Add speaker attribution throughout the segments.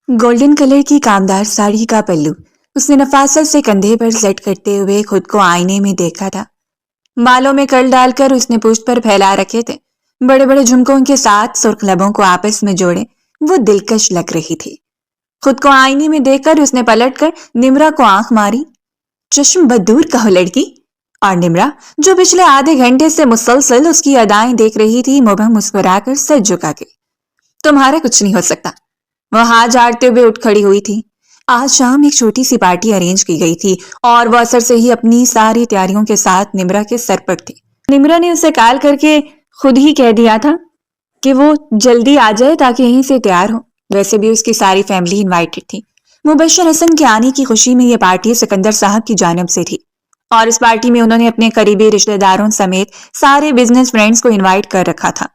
Speaker 1: Golden colour کی کامدار ساڑی کا پلو اس نے نفاست سے کندھے پر سیٹ کرتے ہوئے خود کو آئینے میں دیکھا تھا۔ بالوں میں کرل ڈال کر اس نے پشت پر پھیلا رکھے تھے، بڑے بڑے جھمکوں کے ساتھ سرخ لبوں کو آپس میں جوڑے وہ دلکش لگ رہی تھی۔ خود کو آئینے میں دیکھ کر اس نے پلٹ کر نمرا کو آنکھ ماری۔ چشم بدور کہو لڑکی۔ اور نمرا جو پچھلے آدھے گھنٹے سے مسلسل اس کی ادائیں دیکھ رہی تھی مبہم مسکرا کر سر جھکا کے، تمہارا کچھ نہیں ہو سکتا۔ وہ ہاتھ جھاڑتے ہوئے اٹھ کھڑی ہوئی تھی۔ آج شام ایک چھوٹی سی پارٹی ارینج کی گئی تھی اور وہ اثر سے ہی اپنی ساری تیاریوں کے ساتھ نمرا کے سر پر تھی۔ نمرا نے اسے کال کر کے خود ہی کہہ دیا تھا کہ وہ جلدی آ جائے تاکہ یہیں سے تیار ہو۔ ویسے بھی اس کی ساری فیملی انوائٹڈ تھی۔ مبشر حسن کے آنے کی خوشی میں یہ پارٹی سکندر صاحب کی جانب سے تھی اور اس پارٹی میں انہوں نے اپنے قریبی رشتہ داروں سمیت سارے بزنس فرینڈز کو انوائٹ کر رکھا تھا۔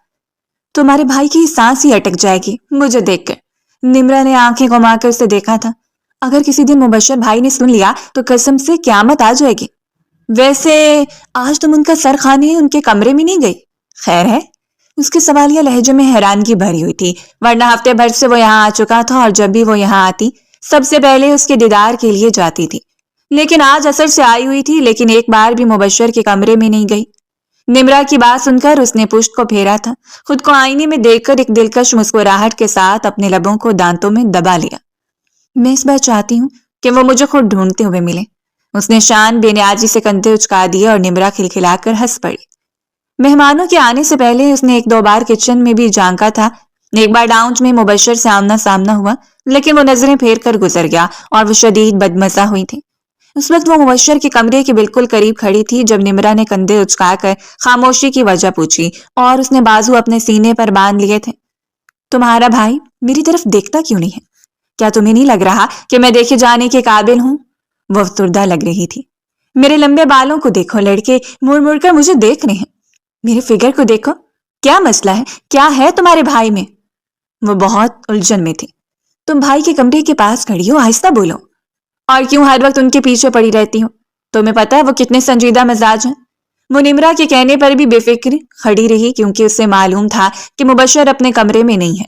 Speaker 1: تمہارے بھائی کی سانس ہی اٹک جائے گی مجھے دیکھ کر۔ نمرا نے آنکھیں گھما کر اسے دیکھا تھا۔ اگر کسی دن مبشر بھائی نے سن لیا تو قسم سے قیامت آ جائے گی۔ ویسے آج تم ان کا سر کھانے ان کے کمرے میں نہیں گئی؟ خیر ہے؟ اس کے سوالیہ لہجے میں حیرانگی بھری ہوئی تھی، ورنہ ہفتے بھر سے وہ یہاں آ چکا تھا اور جب بھی وہ یہاں آتی سب سے پہلے اس کے دیدار کے لیے جاتی تھی، لیکن آج اثر سے آئی ہوئی تھی لیکن ایک بار بھی مبشر کے کمرے میں نہیں گئی۔ نمرا کی بات سن کر اس نے پشت کو پھیرا تھا، خود کو آئینے میں دیکھ کر ایک دلکش مسکراہٹ کے ساتھ اپنے لبوں کو دانتوں میں دبا لیا۔ میں اس بار چاہتی ہوں کہ وہ مجھے خود ڈھونڈتے ہوئے ملے۔ اس نے شان بے نیازی سے کندھے اچکا دیے اور نمرا کھلکھلا کر ہنس پڑی۔ مہمانوں کے آنے سے پہلے اس نے ایک دو بار کچن میں بھی جھانکا تھا۔ ایک بار لاؤنج میں مبشر سے آمنا سامنا ہوا لیکن وہ نظریں پھیر کر گزر گیا اور وہ شدید بدمزہ ہوئی تھی۔ اس وقت وہ مبشر کے کمرے کے بالکل قریب کھڑی تھی جب نمرا نے کندھے اچکا کر خاموشی کی وجہ پوچھی اور اس نے بازو اپنے سینے پر باندھ لیے تھے۔ تمہارا بھائی میری طرف دیکھتا کیوں نہیں ہے؟ کیا تمہیں نہیں لگ رہا کہ میں دیکھے جانے کے قابل ہوں؟ وہ افسردہ لگ رہی تھی۔ میرے لمبے بالوں کو دیکھو لڑکے، مڑ مڑ کر مجھے دیکھ رہے ہیں۔ میرے فگر کو دیکھو، کیا مسئلہ ہے؟ کیا ہے تمہارے بھائی میں؟ وہ بہت الجھن میں تھی۔ تم بھائی کے کمرے کے پاس کھڑی ہو، آہستہ بولو۔ اور کیوں ہر وقت ان کے پیچھے پڑی رہتی ہو؟ تمہیں پتہ ہے وہ کتنے سنجیدہ مزاج ہیں؟ وہ نمرا کے کہنے پر بھی بے فکر کھڑی رہی کیونکہ اسے معلوم تھا کہ مبشر اپنے کمرے میں نہیں ہے۔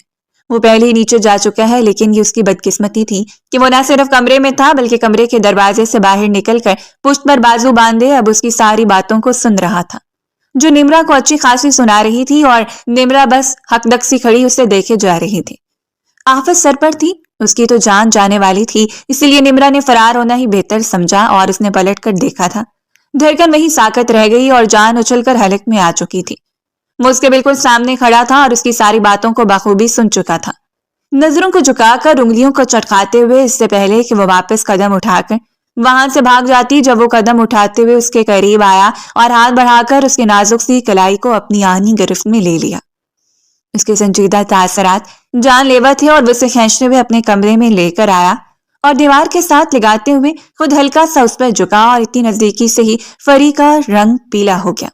Speaker 1: وہ پہلے ہی نیچے جا چکا ہے، لیکن یہ اس کی بدقسمتی تھی کہ وہ نہ صرف کمرے میں تھا بلکہ کمرے کے دروازے سے باہر نکل کر پشت پر بازو باندھے اب اس کی ساری باتوں کو سن رہا تھا جو نمرا کو اچھی خاصی سنا رہی تھی، اور نمرا بس حق دک سی کھڑی اسے دیکھے جا رہی تھی۔ آفت سر پر تھی، اس کی تو جان جانے والی تھی، اسی لیے نمرا نے فرار ہونا ہی بہتر سمجھا اور اس نے پلٹ کر دیکھا تھا۔ دھڑکن وہی ساکت رہ گئی اور جان اچھل کر حلق میں آ چکی تھی۔ وہ اس کے بالکل سامنے کھڑا تھا اور اس کی ساری باتوں کو بخوبی سن چکا تھا۔ نظروں کو جھکا کر انگلیوں کو چٹکاتے ہوئے اس سے پہلے کہ وہ واپس قدم اٹھا کر وہاں سے بھاگ جاتی، جب وہ قدم اٹھاتے ہوئے اس کے قریب آیا اور ہاتھ بڑھا کر اس کی نازک سی کلائی کو اپنی آہنی گرفت میں لے لیا۔ اس کے سنجیدہ تاثرات جان لیوا تھے اور وہ اسے کھینچتے ہوئے اپنے کمرے میں لے کر آیا اور دیوار کے ساتھ لگاتے ہوئے خود ہلکا سا اس پر جھکا اور اتنی نزدیکی سے ہی فری کا رنگ پیلا ہو گیا۔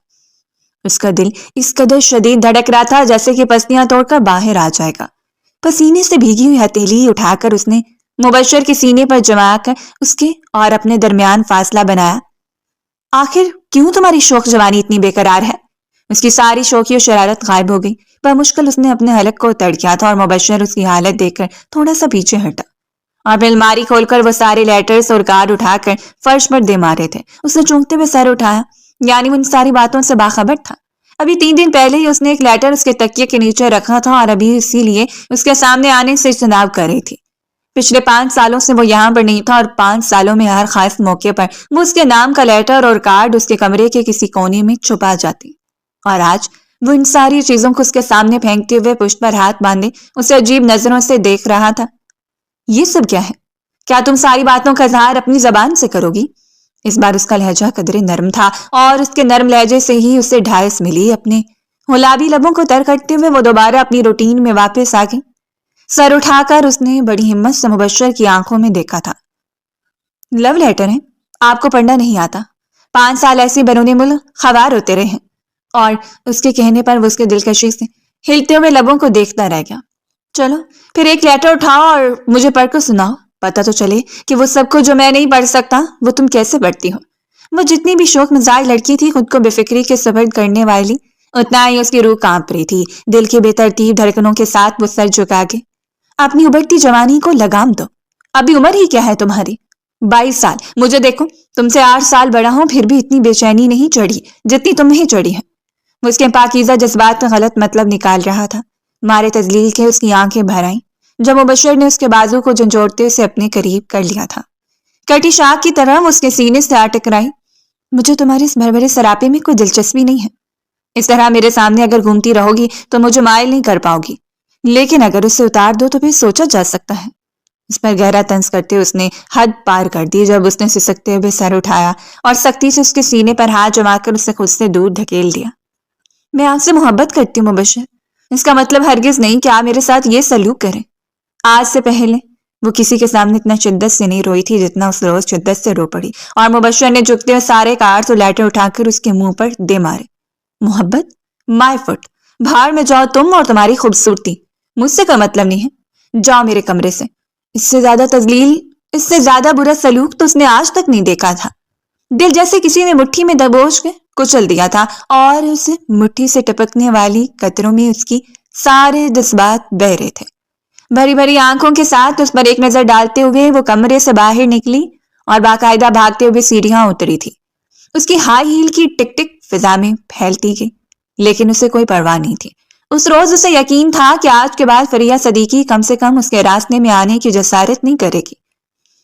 Speaker 1: اس کا دل اس قدر شدید دھڑک رہا تھا جیسے کہ پسلیاں توڑ کر باہر آ جائے گا۔ پسینے سے بھیگی ہوئی ہتھیلی اٹھا کر اس نے مبشر کے سینے پر جما کر اس کے اور اپنے درمیان فاصلہ بنایا۔ آخر کیوں تمہاری شوخ جوانی اتنی بے قرار ہے؟ اس کی ساری شوخی و شرارت غائب ہو گئی۔ بمشکل اس نے اپنے حلق کو تڑکیا تھا اور مبشر اس کی حالت دیکھ کر تھوڑا سا پیچھے ہٹا اور پھر الماری کھول کر وہ سارے لیٹرز اور کارڈ اٹھا کر فرش پر دے مارے تھے۔ اس نے چونکتے ہوئے سر اٹھایا، یعنی وہ ان ساری باتوں سے باخبر تھا۔ ابھی 3 دن پہلے ہی اس نے ایک لیٹر اس کے تکیے کے نیچے رکھا تھا اور ابھی اسی لیے اس کے سامنے آنے سے اجتناب کر رہی تھی۔ پچھلے 5 سالوں سے وہ یہاں پر نہیں تھا اور 5 سالوں میں ہر خاص موقع پر وہ اس کے نام کا لیٹر اور کارڈ اس کے کمرے کے کسی کونے میں چھپا جاتی، اور آج وہ ان ساری چیزوں کو اس کے سامنے پھینکتے ہوئے پشت پر ہاتھ باندھے اسے عجیب نظروں سے دیکھ رہا تھا۔ یہ سب کیا ہے؟ کیا تم ساری باتوں کا اظہار اپنی زبان سے کرو گی؟ اس بار اس کا لہجہ قدرے نرم تھا اور اس کے نرم لہجے سے ہی اسے ڈھارس ملی۔ اپنے گلابی لبوں کو تر کرتے ہوئے وہ دوبارہ اپنی روٹین میں واپس آ گئی۔ سر اٹھا کر اس نے بڑی ہمت سے مبشر کی آنکھوں میں دیکھا تھا۔ لو لیٹر ہے، آپ کو پڑھنا نہیں آتا؟ 5 سال ایسی بیرون ملک خوار ہوتے رہے ہیں۔ اور اس کے کہنے پر وہ اس کے دلکشی سے ہلتے ہوئے لبوں کو دیکھتا رہ گیا۔ چلو پھر ایک لیٹر اٹھاؤ اور مجھے پڑھ کر سناؤ، پتہ تو چلے کہ وہ سب کو جو میں نہیں پڑھ سکتا وہ تم کیسے پڑھتی ہو۔ وہ جتنی بھی شوق مزاج لڑکی تھی خود کو بے فکری کے سپرد کرنے والی، اتنا ہی اس کی روح کانپ رہی تھی۔ دل کی بے ترتیب دھڑکنوں کے ساتھ وہ سر جھکا کے اپنی ابھرتی جوانی کو لگام دو. ابھی عمر ہی کیا ہے تمہاری؟ 22 سال. مجھے دیکھو، تم سے 8 سال بڑا ہوں، پھر بھی اتنی بے چینی نہیں چڑھی جتنی تمہیں چڑھی ہے. وہ اس کے پاکیزہ جذبات کا غلط مطلب نکال رہا تھا. مارے تذلیل کے اس کی آنکھیں بھر آئیں جب مبشر نے اس کے بازو کو جھنجھوڑتے اسے اپنے قریب کر لیا تھا. کٹی شاخ کی طرح وہ اس کے سینے سے آ ٹکرائی. مجھے تمہارے اس بھربھرے سراپے میں کوئی دلچسپی نہیں ہے. اس طرح میرے سامنے اگر گھومتی رہو گی تو مجھے مائل نہیں کر پاؤ گی، لیکن اگر اسے اتار دو تو پھر سوچا جا سکتا ہے. اس پر گہرا طنز کرتے اس نے حد پار کر دی جب اس نے سسکتے ہوئے سر اٹھایا اور سختی سے اس کے سینے پر ہاتھ جما کر اسے خود سے دور دھکیل دیا. میں آپ سے محبت کرتی ہوں مبشر. اس کا مطلب ہرگز نہیں کہ آپ میرے ساتھ یہ سلوک کریں. آج سے پہلے وہ کسی کے سامنے اتنا شدت سے نہیں روئی تھی جتنا اس روز شدت سے رو پڑی، اور مبشر نے جھکتے ہوئے سارے کارڈز اور لیٹر اٹھا کر اس کے منہ پر دے مارے. محبت؟ مائی فٹ! بھاڑ میں جاؤ تم اور تمہاری خوبصورتی. مجھ سے کوئی مطلب نہیں ہے. جاؤ میرے کمرے سے. اس سے زیادہ تذلیل، اس سے زیادہ برا سلوک تو اس نے آج تک نہیں دیکھا تھا. دل جیسے کسی نے مٹھی میں دبوچ کے کچل دیا تھا، اور اس مٹھی سے ٹپکنے والی قطروں میں اس کی سارے جذبات بہہ رہے تھے. بھری بھری آنکھوں کے ساتھ اس پر ایک نظر ڈالتے ہوئے وہ کمرے سے باہر نکلی اور باقاعدہ بھاگتے ہوئے سیڑھیاں اتری تھی. اس کی ہائی ہیل کی ٹک ٹک فضا میں پھیلتی گئی، لیکن اسے کوئی پرواہ نہیں تھی. اس روز اسے یقین تھا کہ آج کے بعد فریہ صدیقی کم سے کم اس کے راستے میں آنے کی جسارت نہیں کرے گی.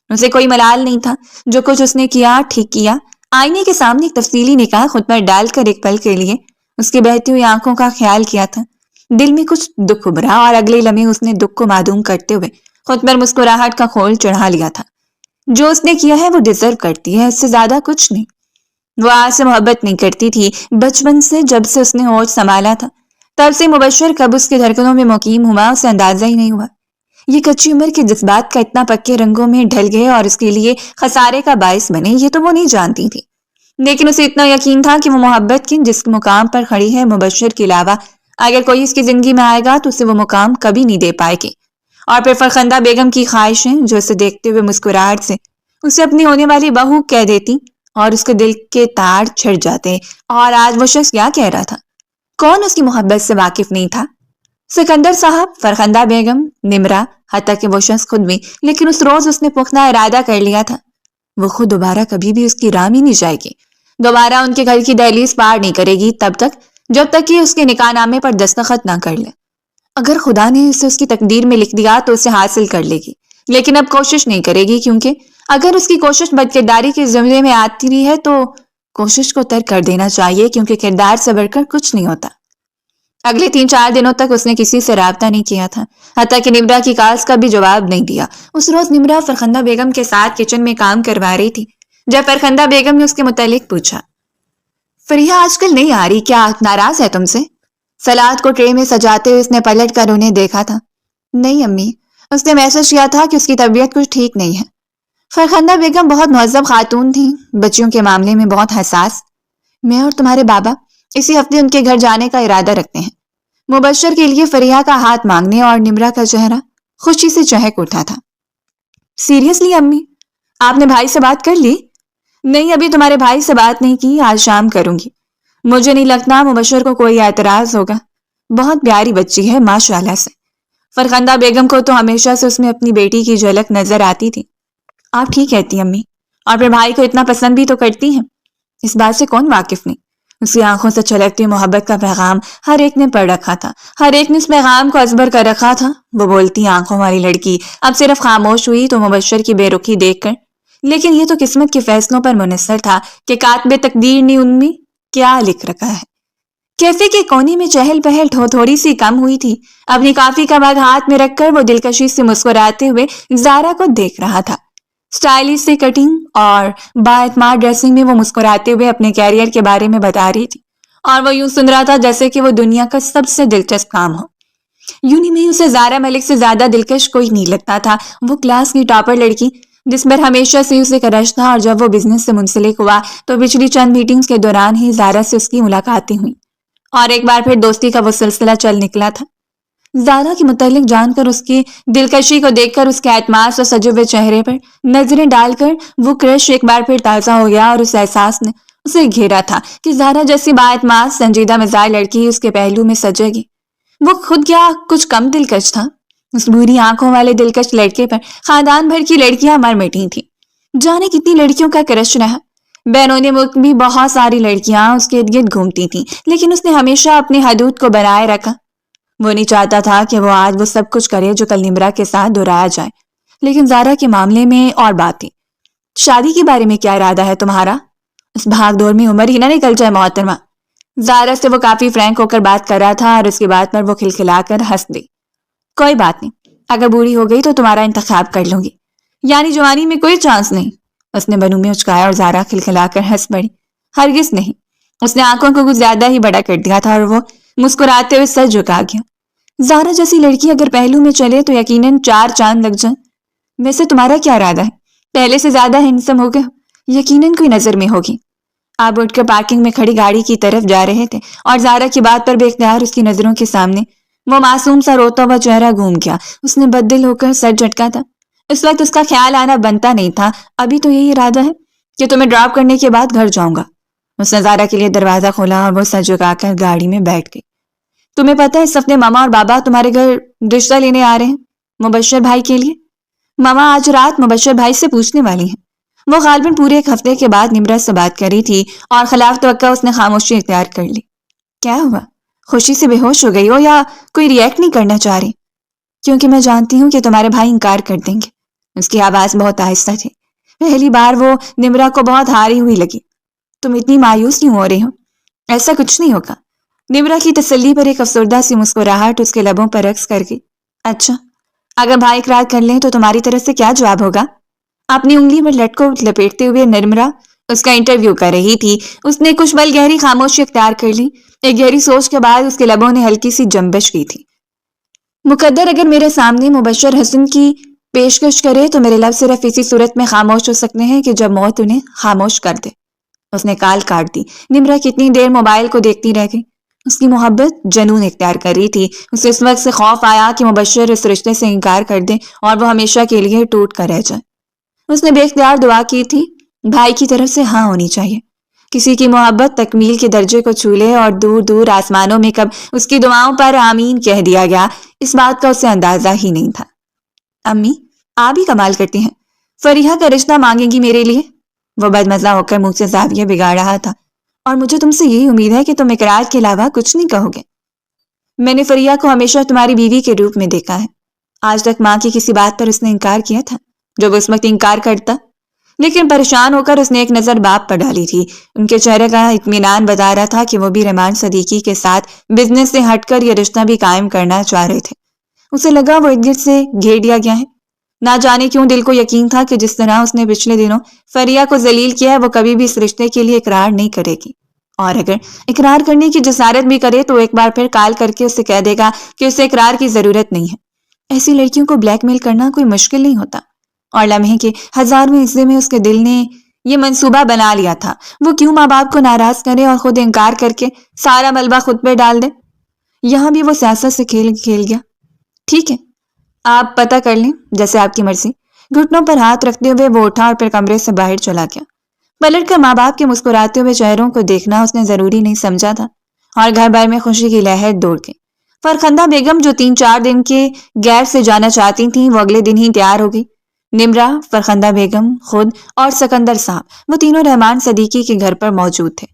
Speaker 1: اسے کوئی ملال نہیں تھا. جو کچھ اس نے کیا ٹھیک کیا. آئینے کے سامنے ایک تفصیلی نکاح خود پر ڈال کر ایک پل کے لیے اس کی بہتی ہوئی آنکھوں کا خیال کیا تھا. دل میں کچھ دکھ ابھرا اور اگلے لمحے اس نے دکھ کو معدوم کرتے ہوئے خود پر مسکراہٹ کا خول چڑھا لیا تھا. جو اس نے کیا ہے وہ ڈیزرو کرتی ہے، اس سے زیادہ کچھ نہیں. وہ آج سے محبت نہیں کرتی تھی. بچپن سے جب سے اس نے ہوش سنبھالا تھا تب سے مبشر کب اس کے دھڑکنوں میں مقیم ہوا اسے اندازہ ہی نہیں ہوا. یہ کچی عمر کے جذبات کا اتنا پکے رنگوں میں ڈھل گئے اور اس کے لیے خسارے کا باعث بنے، یہ تو وہ نہیں جانتی تھی. لیکن اسے اتنا یقین تھا کہ وہ محبت کی جس مقام پر کھڑی ہے مبشر کے علاوہ اگر کوئی اس کی زندگی میں آئے گا تو اسے وہ مقام کبھی نہیں دے پائے گی. اور پھر فرخندہ بیگم کی خواہشیں جو اسے دیکھتے ہوئے مسکراہٹ سے اسے اپنی ہونے والی بہو کہہ دیتی اور اس کے دل کے تار چھڑ جاتے. اور آج وہ شخص کیا کہہ رہا تھا؟ کون اس کی محبت سے واقف نہیں تھا؟ سکندر صاحب، فرخندہ بیگم، نمرا، حتیٰ کہ وہ شخص خود بھی. لیکن اس روز اس نے پختہ ارادہ کر لیا تھا وہ خود دوبارہ کبھی بھی اس کی راہ میں نہیں جائے گی، دوبارہ ان کے گھر کی دہلیز پار نہیں کرے گی تب تک جب تک کہ اس کے نکاح نامے پر دستخط نہ کر لے. اگر خدا نے اسے اس کی تقدیر میں لکھ دیا تو اسے حاصل کر لے گی، لیکن اب کوشش نہیں کرے گی، کیونکہ اگر اس کی کوشش بدکرداری کے زمرے میں آتی رہی ہے تو کوشش کو ترک کر دینا چاہیے، کیونکہ کردار سے بڑھ کر کچھ نہیں ہوتا. اگلے 3-4 دنوں تک اس نے کسی سے رابطہ نہیں کیا تھا، حتیٰ کہ نمرا کی کالز کا بھی جواب نہیں دیا. اس روز نمرا فرخندہ بیگم کے ساتھ کچن میں کام کروا رہی تھی جب فرخندہ بیگم نے اس کے متعلق پوچھا. فریہ آج کل نہیں آ رہی، کیا ناراض ہے تم سے؟ سلاد کو ٹرے میں سجاتے ہوئے اس نے پلٹ کر انہیں دیکھا تھا. نہیں امی، اس نے میسج کیا تھا کہ اس کی طبیعت کچھ ٹھیک نہیں ہے. فرخندہ بیگم بہت مہذب خاتون تھیں، بچیوں کے معاملے میں بہت حساس. میں اور تمہارے بابا اسی ہفتے ان کے گھر جانے کا ارادہ رکھتے ہیں. مبشر کے لیے فریہ کا ہاتھ مانگنے اور نمرا کا چہرہ خوشی سے چہک اٹھا تھا. سیریسلی امی، آپ نے بھائی سے بات کر لی؟ نہیں، ابھی تمہارے بھائی سے بات نہیں کی، آج شام کروں گی. مجھے نہیں لگتا مبشر کو کوئی اعتراض ہوگا، بہت پیاری بچی ہے ماشاءاللہ سے. فرخندہ بیگم کو تو ہمیشہ سے اس میں اپنی بیٹی کی جھلک نظر آتی تھی. آپ ٹھیک کہتی امی، اور پھر بھائی کو اتنا پسند بھی تو کرتی ہیں، اس بات سے کون واقف نہیں. اس کی آنکھوں سے چھلکتی محبت کا پیغام ہر ایک نے پڑھ رکھا تھا، ہر ایک نے اس پیغام کو ازبر کر رکھا تھا. وہ بولتی آنکھوں والی لڑکی اب صرف خاموش ہوئی تو مبشر کی بے رخی دیکھ کر. لیکن یہ تو قسمت کے فیصلوں پر منحصر تھا کہ کاتب تقدیر نے ان میں کیا لکھ رکھا ہے. کیفے کے کونے میں چہل پہل تھوڑی سی کم ہوئی تھی. اپنی کافی کا مگ ہاتھ میں رکھ کر وہ دلکشی سے مسکراتے ہوئے زارا کو دیکھ رہا تھا. سٹائلش سے کٹنگ اور بااعتماد ڈریسنگ میں وہ مسکراتے ہوئے اپنے کیریئر کے بارے میں بتا رہی تھی، اور وہ یوں سن رہا تھا جیسے کہ وہ دنیا کا سب سے دلچسپ کام ہو. یونی میں اسے زارا ملک سے زیادہ دلکش کوئی نہیں لگتا تھا. وہ کلاس کی ٹاپر لڑکی جس پر ہمیشہ سے اسے کرش تھا، اور جب وہ بزنس سے منسلک ہوا تو پچھلی چند میٹنگز کے دوران ہی زارا سے اس کی ملاقاتیں ہوئیں، اور ایک بار پھر دوستی کا وہ سلسلہ چل نکلا تھا. زارا کے متعلق جان کر، اس کی دلکشی کو دیکھ کر، اس کے اعتماد سے سجے ہوئے چہرے پر نظریں ڈال کر وہ کرش ایک بار پھر تازہ ہو گیا، اور اس احساس نے اسے گھیرا تھا کہ زارا جیسی بااعتماد سنجیدہ مزاج لڑکی اس کے پہلو میں سجے گی. وہ خود کیا کچھ کم دلکش تھا؟ اس بری آنکھوں والے دلکش لڑکے پر خاندان بھر کی لڑکیاں مر مٹی تھیں. جانے کتنی لڑکیوں کا کرش رہا. بیرون ملک بھی بہت ساری لڑکیاں اس کے ارد گرد گھومتی تھیں، لیکن اس نے ہمیشہ اپنی حدود کو بنائے رکھا. وہ نہیں چاہتا تھا کہ وہ آج وہ سب کچھ کرے جو کل نمرا کے ساتھ دہرایا جائے. لیکن زارا کے معاملے میں اور بات تھی. شادی کے بارے میں کیا ارادہ ہے تمہارا؟ اس بھاگ دور میں عمر ہی نہ نکل جائے محترمہ. زارا سے وہ کافی فرینک ہو کر بات کر رہا تھا اور اس کی بات پر وہ کھلکھلا کر ہنس دی. کوئی بات نہیں، اگر بوڑھی ہو گئی تو تمہارا انتخاب کر لوں گی، یعنی جوانی میں کوئی چانس نہیں. اس نے بنو میں اچکایا اور زارا کھلکھلا کر ہنس پڑی. ہرگز نہیں. اس نے آنکھوں کو کچھ زیادہ ہی بڑا کر دیا تھا اور وہ مسکراتے ہوئے سر جھکا گیا. زارا جیسی لڑکی اگر پہلو میں چلے تو یقیناً 4 چاند لگ جائیں. ویسے تمہارا کیا ارادہ ہے؟ پہلے سے زیادہ ہینڈسم ہو گیا، یقیناً کوئی نظر میں ہوگی. آپ اٹھ کر پارکنگ میں کھڑی گاڑی کی طرف جا رہے تھے اور زارا کی بات پر بے اختیار اس کی نظروں کے سامنے وہ معصوم سا روتا ہوا چہرہ گھوم گیا. اس نے بددل ہو کر سر جھٹکا تھا. اس وقت اس کا خیال آنا بنتا نہیں تھا. ابھی تو یہی ارادہ ہے کہ تمہیں ڈراپ کرنے کے بعد گھر جاؤں گا. اس نے زارا کے لیے دروازہ کھولا اور وہ سر جھکا کر گاڑی میں بیٹھ گئی. تمہیں پتہ ہے اس ہفتے ماما اور بابا تمہارے گھر رشتہ لینے آ رہے ہیں، مبشر بھائی کے لیے. ماما آج رات مبشر بھائی سے پوچھنے والی ہیں. وہ غالباً پورے 1 ہفتے کے بعد نمرت سے بات کری تھی اور خلاف توقع اس نے خاموشی اختیار کر لی. کیا ہوا؟ خوشی سے بے ہوش ہو گئی ہو یا کوئی ریئیکٹ نہیں کرنا چاہ رہی؟ کیونکہ میں جانتی ہوں کہ تمہارے بھائی انکار کر دیں گے. اس کی آواز بہت آہستہ تھی. پہلی بار وہ نمرا کو بہت ہاری ہوئی لگی. تم اتنی مایوس کیوں ہو رہی ہو؟ ایسا کچھ نہیں ہوگا. نمرا کی تسلی پر ایک افسردہ سی مسکراہٹ اس کے لبوں پر رقص کر گئی. اچھا، اگر بھائی اقرار کر لیں تو تمہاری طرف سے کیا جواب ہوگا؟ اپنی انگلی میں لٹ کو لپیٹتے ہوئے نرمرا اس کا انٹرویو کر رہی تھی. اس نے کچھ پل گہری خاموشی اختیار کر لی. ایک گہری سوچ کے بعد اس کے لبوں نے ہلکی سی جنبش کی تھی. مقدر اگر میرے سامنے مبشر حسن کی پیشکش کرے تو میرے لب صرف اسی صورت میں خاموش ہو سکتے ہیں کہ جب موت انہیں خاموش کر دے. اس نے کال کاٹ دی. نمرا کتنی دیر موبائل کو دیکھتی رہ گئی. اس کی محبت جنون اختیار کر رہی تھی. اسے اس وقت سے خوف آیا کہ مبشر اس رشتے سے انکار کر دے اور وہ ہمیشہ کے لیے ٹوٹ کر رہ جائے. اس نے بے اختیار دعا کی تھی بھائی کی طرف سے ہاں ہونی چاہیے. کسی کی محبت تکمیل کے درجے کو چھو لے اور دور دور آسمانوں میں کب اس کی دعاؤں پر آمین کہہ دیا گیا، اس بات کا اسے اندازہ ہی نہیں تھا. امی آپ ہی کمال کرتی ہیں. فریحہ کا رشتہ مانگیں گی میرے لیے؟ وہ بدمزہ ہو کر منہ سے زاویہ بگاڑ رہا تھا. اور مجھے تم سے یہی امید ہے کہ تم اقرار کے علاوہ کچھ نہیں کہو گے. میں نے فریحہ کو ہمیشہ تمہاری بیوی کے روپ میں دیکھا ہے. آج تک ماں کی کسی بات پر اس نے انکار کیا تھا جب اس وقت انکار کرتا؟ لیکن پریشان ہو کر اس نے ایک نظر باپ پر ڈالی تھی. ان کے چہرے کا اطمینان بتا رہا تھا کہ وہ بھی رحمان صدیقی کے ساتھ بزنس سے ہٹ کر یہ رشتہ بھی قائم کرنا چاہ رہے تھے. اسے لگا وہ ارد گرد سے گھیر دیا گیا ہے. نہ جانے کیوں دل کو یقین تھا کہ جس طرح اس نے پچھلے دنوں فریحہ کو ذلیل کیا ہے وہ کبھی بھی اس رشتے کے لیے اقرار نہیں کرے گی. اور اگر اقرار کرنے کی جسارت بھی کرے تو ایک بار پھر کال کر کے اسے کہہ دے گا کہ اسے اقرار کی ضرورت نہیں ہے. ایسی لڑکیوں کو بلیک میل کرنا کوئی مشکل نہیں ہوتا. اور لمحے کے 1000ویں حصے میں اس کے دل نے یہ منصوبہ بنا لیا تھا. وہ کیوں ماں باپ کو ناراض کرے اور خود انکار کر کے سارا ملبہ خود پہ ڈال دے. یہاں بھی وہ سیاست سے کھیل گیا. ٹھیک ہے، آپ پتہ کر لیں، جیسے آپ کی مرضی. گھٹنوں پر ہاتھ رکھتے ہوئے وہ اٹھا اور پھر کمرے سے باہر چلا گیا. پلٹ کر ماں باپ کے مسکراتے ہوئے چہروں کو دیکھنا اس نے ضروری نہیں سمجھا تھا اور گھر بھر میں خوشی کی لہر دوڑ گئی. فرخندہ بیگم جو 3-4 دن کے گیپ سے جانا چاہتی تھیں وہ اگلے دن ہی تیار ہو گئی. نمرا، فرخندہ بیگم، خود اور سکندر صاحب وہ تینوں رحمان صدیقی کے گھر پر موجود تھے.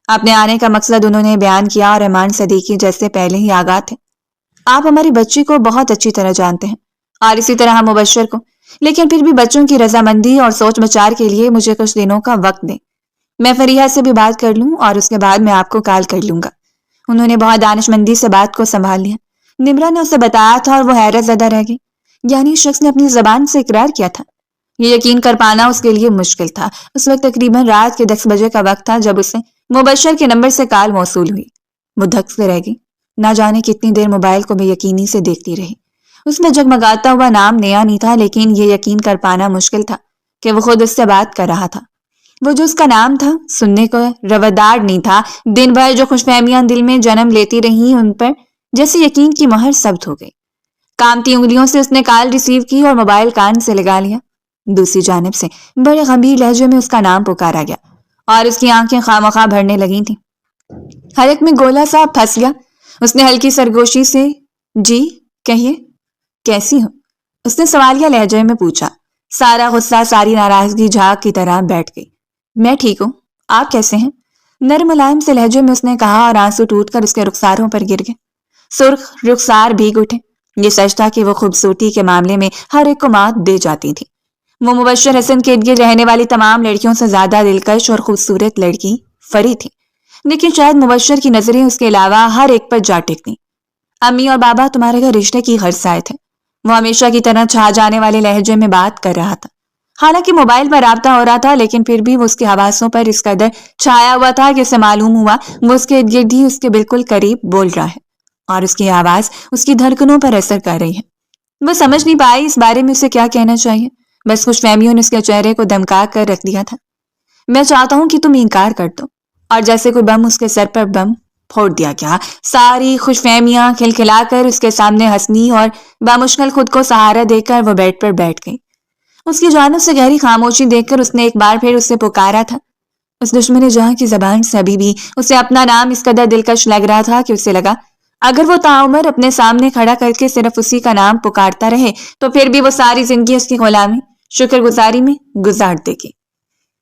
Speaker 1: اپنے آنے کا مقصد انہوں نے بیان کیا اور رحمان صدیقی جیسے پہلے ہی آگاہ تھے. آپ ہماری بچی کو بہت اچھی طرح جانتے ہیں اور اسی طرح ہم مبشر کو، لیکن پھر بھی بچوں کی رضامندی اور سوچ بچار کے لیے مجھے کچھ دنوں کا وقت دیں. میں فریحہ سے بھی بات کر لوں اور اس کے بعد میں آپ کو کال کر لوں گا. انہوں نے بہت دانش مندی سے بات کو سنبھال لیا. نمرا نے اسے بتایا تھا اور وہ حیرت زدہ رہ گئی. یعنی اس شخص نے اپنی زبان سے اقرار کیا تھا. یہ یقین کر پانا اس کے لیے مشکل تھا. اس وقت تقریباً رات کے 10 بجے کا وقت تھا جب اسے مبشر کے نمبر سے کال موصول ہوئی. وہ دھک سے رہ گئی. نہ جانے کتنی دیر موبائل کو بے یقینی سے دیکھتی رہی. اس میں جگمگاتا ہوا نام نیا نہیں تھا، لیکن یہ یقین کر پانا مشکل تھا کہ وہ خود اس سے بات کر رہا تھا. وہ جو اس کا نام تھا سننے کو روادار نہیں تھا. دن بھر جو خوش فہمیاں دل میں جنم لیتی رہیں ان پر جیسے یقین کی مہر ثبت ہو گئی. کامتی انگلیوں سے اس نے کال ریسیو کی اور موبائل کان سے لگا لیا. دوسری جانب سے بڑے گمبھیر لہجے میں اس کا نام پکارا گیا اور اس کی آنکھیں خامخواہ بھرنے لگی تھیں. حلق میں گولا سا پھنس گیا. اس نے ہلکی سرگوشی سے جی کہیے. کیسی ہو؟ اس نے سوالیہ لہجے میں پوچھا۔ سارا غصہ ساری ناراضگی جھاگ کی طرح بیٹھ گئی۔ میں ٹھیک ہوں، آپ کیسے ہیں؟ نرم ملائم سے لہجے میں اس نے کہا اور آنسو ٹوٹ کر اس کے رخساروں پر گر گئے۔ سرخ رخسار بھیگ اٹھے۔ یہ سچ تھا کہ وہ خوبصورتی کے معاملے میں ہر ایک کو مات دے جاتی تھی۔ وہ مبشر حسن کے ارد گرد رہنے والی تمام لڑکیوں سے زیادہ دلکش اور خوبصورت لڑکی فری تھی، لیکن شاید مبشر کی نظریں اس کے علاوہ ہر ایک پر جا ٹکتیں۔ امی اور بابا تمہارے گھر رشتے کی غرض آئے تھے، وہ ہمیشہ کی طرح چھا جانے والے لہجے میں بات کر رہا تھا۔ حالانکہ موبائل پر رابطہ ہو رہا تھا، لیکن پھر بھی وہ اس کے حواسوں پر اس قدر چھایا ہوا تھا کہ اسے معلوم ہوا وہ اس کے ارد گرد ہی اس کے بالکل قریب بول رہا ہے اور اس کی آواز اس کی دھڑکنوں پر اثر کر رہی ہے۔ وہ سمجھ نہیں پائی اس بارے میں اسے کیا کہنا چاہیے، بس خوش فہمیوں نے اس کے چہرے کو دمکا کر رکھ دیا تھا۔ میں چاہتا ہوں کہ تم انکار کر دو، اور جیسے کوئی بم اس کے سر پر بم پھوڑ دیا گیا۔ ساری خوش فہمیاں کھلکھلا کر اس کے سامنے ہنسنی اور بامشکل خود کو سہارا دے کر وہ بیڈ پر بیٹھ گئی۔ اس کی جانب سے گہری خاموشی دیکھ کر اس نے ایک بار پھر اسے پکارا تھا۔ اس دشمن جہاں کی زبان سے ابھی بھی اسے اپنا نام اس قدر دلکش لگ رہا تھا کہ اسے لگا اگر وہ تعمر اپنے سامنے کھڑا کر کے صرف اسی کا نام پکارتا رہے تو پھر بھی وہ ساری زندگی اس کی غلامی شکر گزاری میں گزار دے گی۔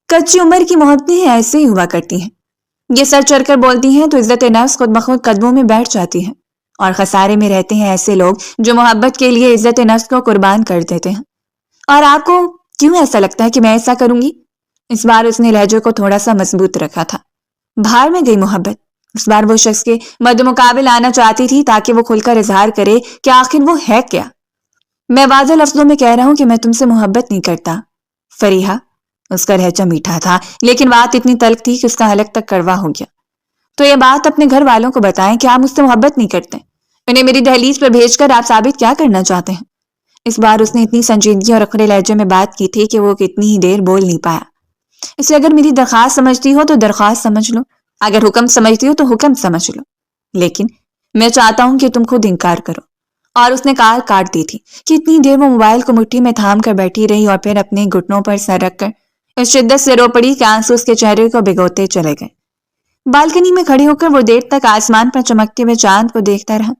Speaker 1: کچی عمر کی محبتیں ایسے ہی ہوا کرتی ہیں، یہ سر چڑھ کر بولتی ہیں تو عزت نفس خود بخود قدموں میں بیٹھ جاتی ہے، اور خسارے میں رہتے ہیں ایسے لوگ جو محبت کے لیے عزت نفس کو قربان کر دیتے ہیں۔ اور آپ کو کیوں ایسا لگتا ہے کہ میں ایسا کروں گی؟ اس بار اس نے لہجے کو تھوڑا سا مضبوط رکھا تھا۔ باہر میں گئی محبت اس بار وہ شخص کے مد مقابل آنا چاہتی تھی تاکہ وہ کھل کر اظہار کرے کہ آخر وہ ہے کیا۔ میں واضح لفظوں میں کہہ رہا ہوں کہ میں تم سے محبت نہیں کرتا فریحہ۔ اس کا لہجہ میٹھا تھا لیکن بات اتنی تلخ تھی کہ اس کا حلق تک کڑوا ہو گیا۔ تو یہ بات اپنے گھر والوں کو بتائیں کہ آپ مجھ سے محبت نہیں کرتے، انہیں میری دہلیز پر بھیج کر آپ ثابت کیا کرنا چاہتے ہیں؟ اس بار اس نے اتنی سنجیدگی اور اکھڑے لہجے میں بات کی تھی کہ وہ کتنی ہی دیر بول نہیں پایا۔ اسے اگر میری درخواست سمجھتی ہو تو درخواست سمجھ لو، اگر حکم سمجھتی ہو تو حکم سمجھ لو، لیکن میں چاہتا ہوں کہ تم خود انکار کرو۔ اور اس نے کار کاٹ دی تھی کہ اتنی دیر وہ موبائل کو مٹھی میں تھام کر بیٹھی رہی اور پھر اپنے گھٹنوں پر سر رکھ کر اس شدت سے رو پڑی کہ آنسو اس کے چہرے کو بھگوتے چلے گئے۔ بالکنی میں کھڑے ہو کر وہ دیر تک آسمان پر چمکتے ہوئے چاند کو دیکھتا رہا۔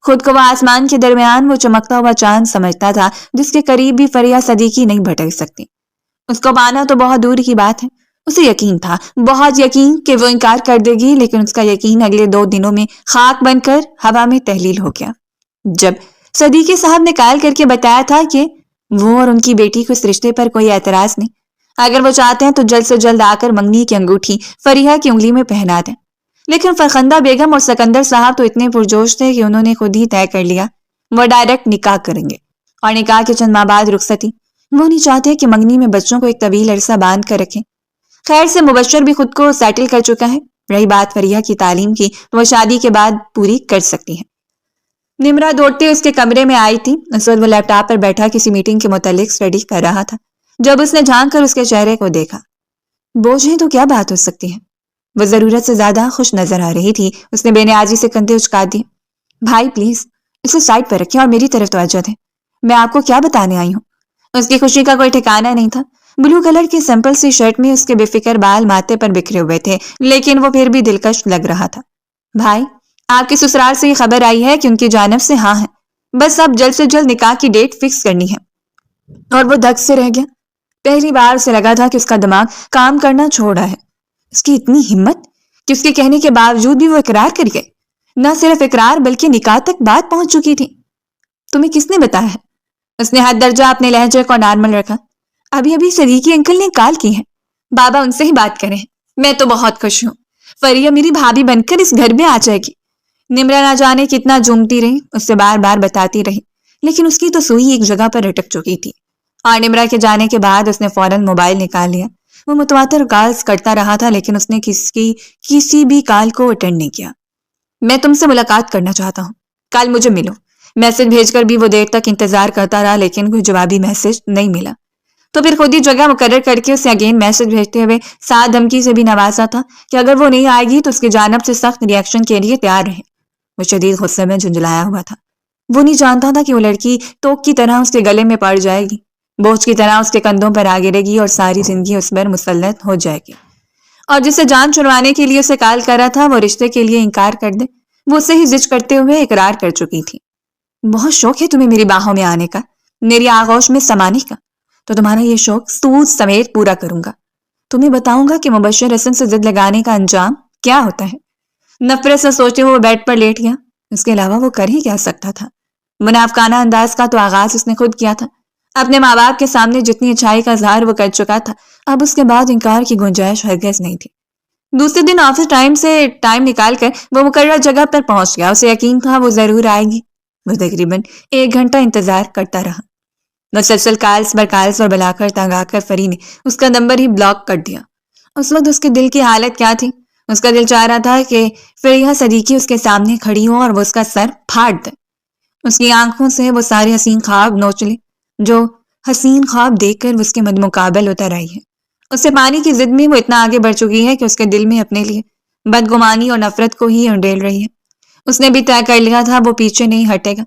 Speaker 1: خود کو وہ آسمان کے درمیان وہ چمکتا ہوا چاند سمجھتا تھا جس کے قریب بھی فریحہ صدیقی نہیں بھٹک سکتی۔ اس کو پانا تو بہت دور کی بات ہے، اسے یقین تھا، بہت یقین کہ وہ انکار کر دے گی، لیکن اس کا یقین اگلے 2 دنوں میں خاک بن کر ہوا میں تحلیل ہو گیا جب صدیقی صاحب نے قائل کر کے بتایا تھا کہ وہ اور ان کی بیٹی کو اس رشتے پر کوئی اعتراض نہیں، اگر وہ چاہتے ہیں تو جلد سے جلد آ کر منگنی کی انگوٹھی فریحہ کی انگلی میں پہنا دیں۔ لیکن فرخندہ بیگم اور سکندر صاحب تو اتنے پرجوش تھے کہ انہوں نے خود ہی طے کر لیا وہ ڈائریکٹ نکاح کریں گے، اور نکاح کے چند ماہ بعد رخصتی۔ وہ نہیں چاہتے کہ منگنی میں بچوں کو ایک طویل عرصہ باندھ کر رکھیں۔ خیر سے مبشر بھی خود کو سیٹل کر چکا ہے، رہی بات فریحہ کی تعلیم کی تو وہ شادی کے بعد پوری کر سکتی ہے۔ نمرہ دوڑتے اس کے کمرے میں آئی تھی۔ اس وقت وہ لیپ ٹاپ پر بیٹھا کسی میٹنگ کے متعلق اسٹڈی کر رہا تھا جب اس نے جھانک کر اس کے چہرے کو دیکھا۔ بوجھ ہے تو کیا بات ہو سکتی ہے؟ وہ ضرورت سے زیادہ خوش نظر آ رہی تھی۔ اس نے بے نیازی سے کندھے اچکا دیے۔ بھائی پلیز اسے سائڈ پر رکھیں اور میری طرف توجہ دیں، میں آپ کو کیا بتانے آئی ہوں۔ اس کی خوشی کا کوئی ٹھکانہ نہیں تھا۔ بلو کلر کی سمپل سی شرٹ میں اس کے بے فکر بال ماتھے پر بکھرے ہوئے تھے، لیکن وہ پھر بھی دلکش لگ رہا تھا۔ بھائی آپ کی سسرال سے یہ خبر آئی ہے کہ ان کی جانب سے ہاں ہے، بس اب جلد سے جلد نکاح کی ڈیٹ فکس کرنی ہے۔ اور وہ دھک سے رہ گیا۔ پہلی بار اسے لگا تھا کہ اس کا دماغ کام کرنا چھوڑا ہے۔ اس کی اتنی ہمت کہ اس کے کہنے کے باوجود بھی وہ اقرار کر گئے۔ نہ صرف اقرار بلکہ نکاح تک بات پہنچ چکی تھی۔ تمہیں کس نے بتایا ہے؟ اس نے حد درجہ اپنے لہجے کو نارمل رکھا۔ ابھی صدیقی انکل نے کال کی ہے، بابا ان سے ہی بات کریں، میں تو بہت خوش ہوں، فریحہ میری بھابھی بن کر اس گھر میں آ جائے گی۔ نمرہ نہ جانے کتنا جھومتی رہی، اس سے بار بار بتاتی رہی، لیکن اس کی تو سوئی ایک جگہ پر اٹک چکی تھی۔ اور نمرہ کے جانے کے بعد اس نے فوراً موبائل نکال لیا۔ وہ متواتر کالز کرتا رہا تھا لیکن اس نے کسی بھی کال کو اٹینڈ نہیں کیا۔ میں تم سے ملاقات کرنا چاہتا ہوں، کل مجھے ملو۔ میسج بھیج کر بھی وہ دیر تک انتظار کرتا رہا لیکن کوئی جوابی میسج نہیں ملا، تو پھر خود ہی جگہ مقرر کر کے اسے اگین میسج بھیجتے ہوئے ساتھ دھمکی سے بھی نوازا تھا کہ اگر وہ نہیں آئے گی تو اس کی جانب سے سخت ری ایکشن کے لیے تیار رہے۔ وہ شدید غصے میں جھنجھلایا ہوا تھا۔ وہ نہیں جانتا تھا کہ وہ لڑکی توک کی طرح اس کے گلے میں پڑ جائے گی، بوجھ کی طرح اس کے کندھوں پر آ گرے گی اور ساری زندگی اس پر مسلط ہو جائے گی۔ اور جسے جان چھڑوانے کے لیے اسے کال کر رہا تھا وہ رشتے کے لیے انکار کر دے، وہ اسے ہی زج کرتے ہوئے اقرار کر چکی تھی۔ بہت شوق ہے تمہیں میری باہوں میں آنے کا، میری آغوش میں سمانے کا، تو تمہارا یہ شوق سود سمیت پورا کروں گا۔ تمہیں بتاؤں گا کہ مبشر حسن سے ضد لگانے کا انجام کیا ہوتا ہے۔ نفرت سے سوچتے ہوئے وہ بیڈ پر لیٹ گیا۔ اس کے علاوہ وہ کر ہی کیا سکتا تھا؟ منافقانہ انداز کا تو آغاز اس نے خود کیا تھا۔ اپنے ماں باپ کے سامنے جتنی اچھائی کا اظہار وہ کر چکا تھا، اب اس کے بعد انکار کی گنجائش ہرگز نہیں تھی۔ دوسرے دن آفس ٹائم نکال کر وہ مقررہ جگہ پر پہنچ گیا۔ اسے یقین تھا وہ ضرور آئے گی۔ وہ تقریباً 1 گھنٹہ انتظار کرتا رہا۔ مسلسل کالز اور بلا کر تنگ آ کر فری نے اس کا نمبر ہی بلاک کر دیا۔ اس وقت اس کے دل کی حالت کیا تھی؟ اس کا دل چاہ رہا تھا کہ فریحہ صدیقی اس کے سامنے کھڑی ہو اور وہ اس کا سر پھاڑ دے، اس کی آنکھوں سے وہ سارے حسین خواب نوچ لے جو حسین خواب دیکھ کر اس کے مد مقابل اتر آئی ہے۔ اس سے پانی کی ضد میں وہ اتنا آگے بڑھ چکی ہے کہ اس کے دل میں اپنے لیے بدگمانی اور نفرت کو ہی انڈیل رہی ہے۔ اس نے بھی طے کر لیا تھا وہ پیچھے نہیں ہٹے گا۔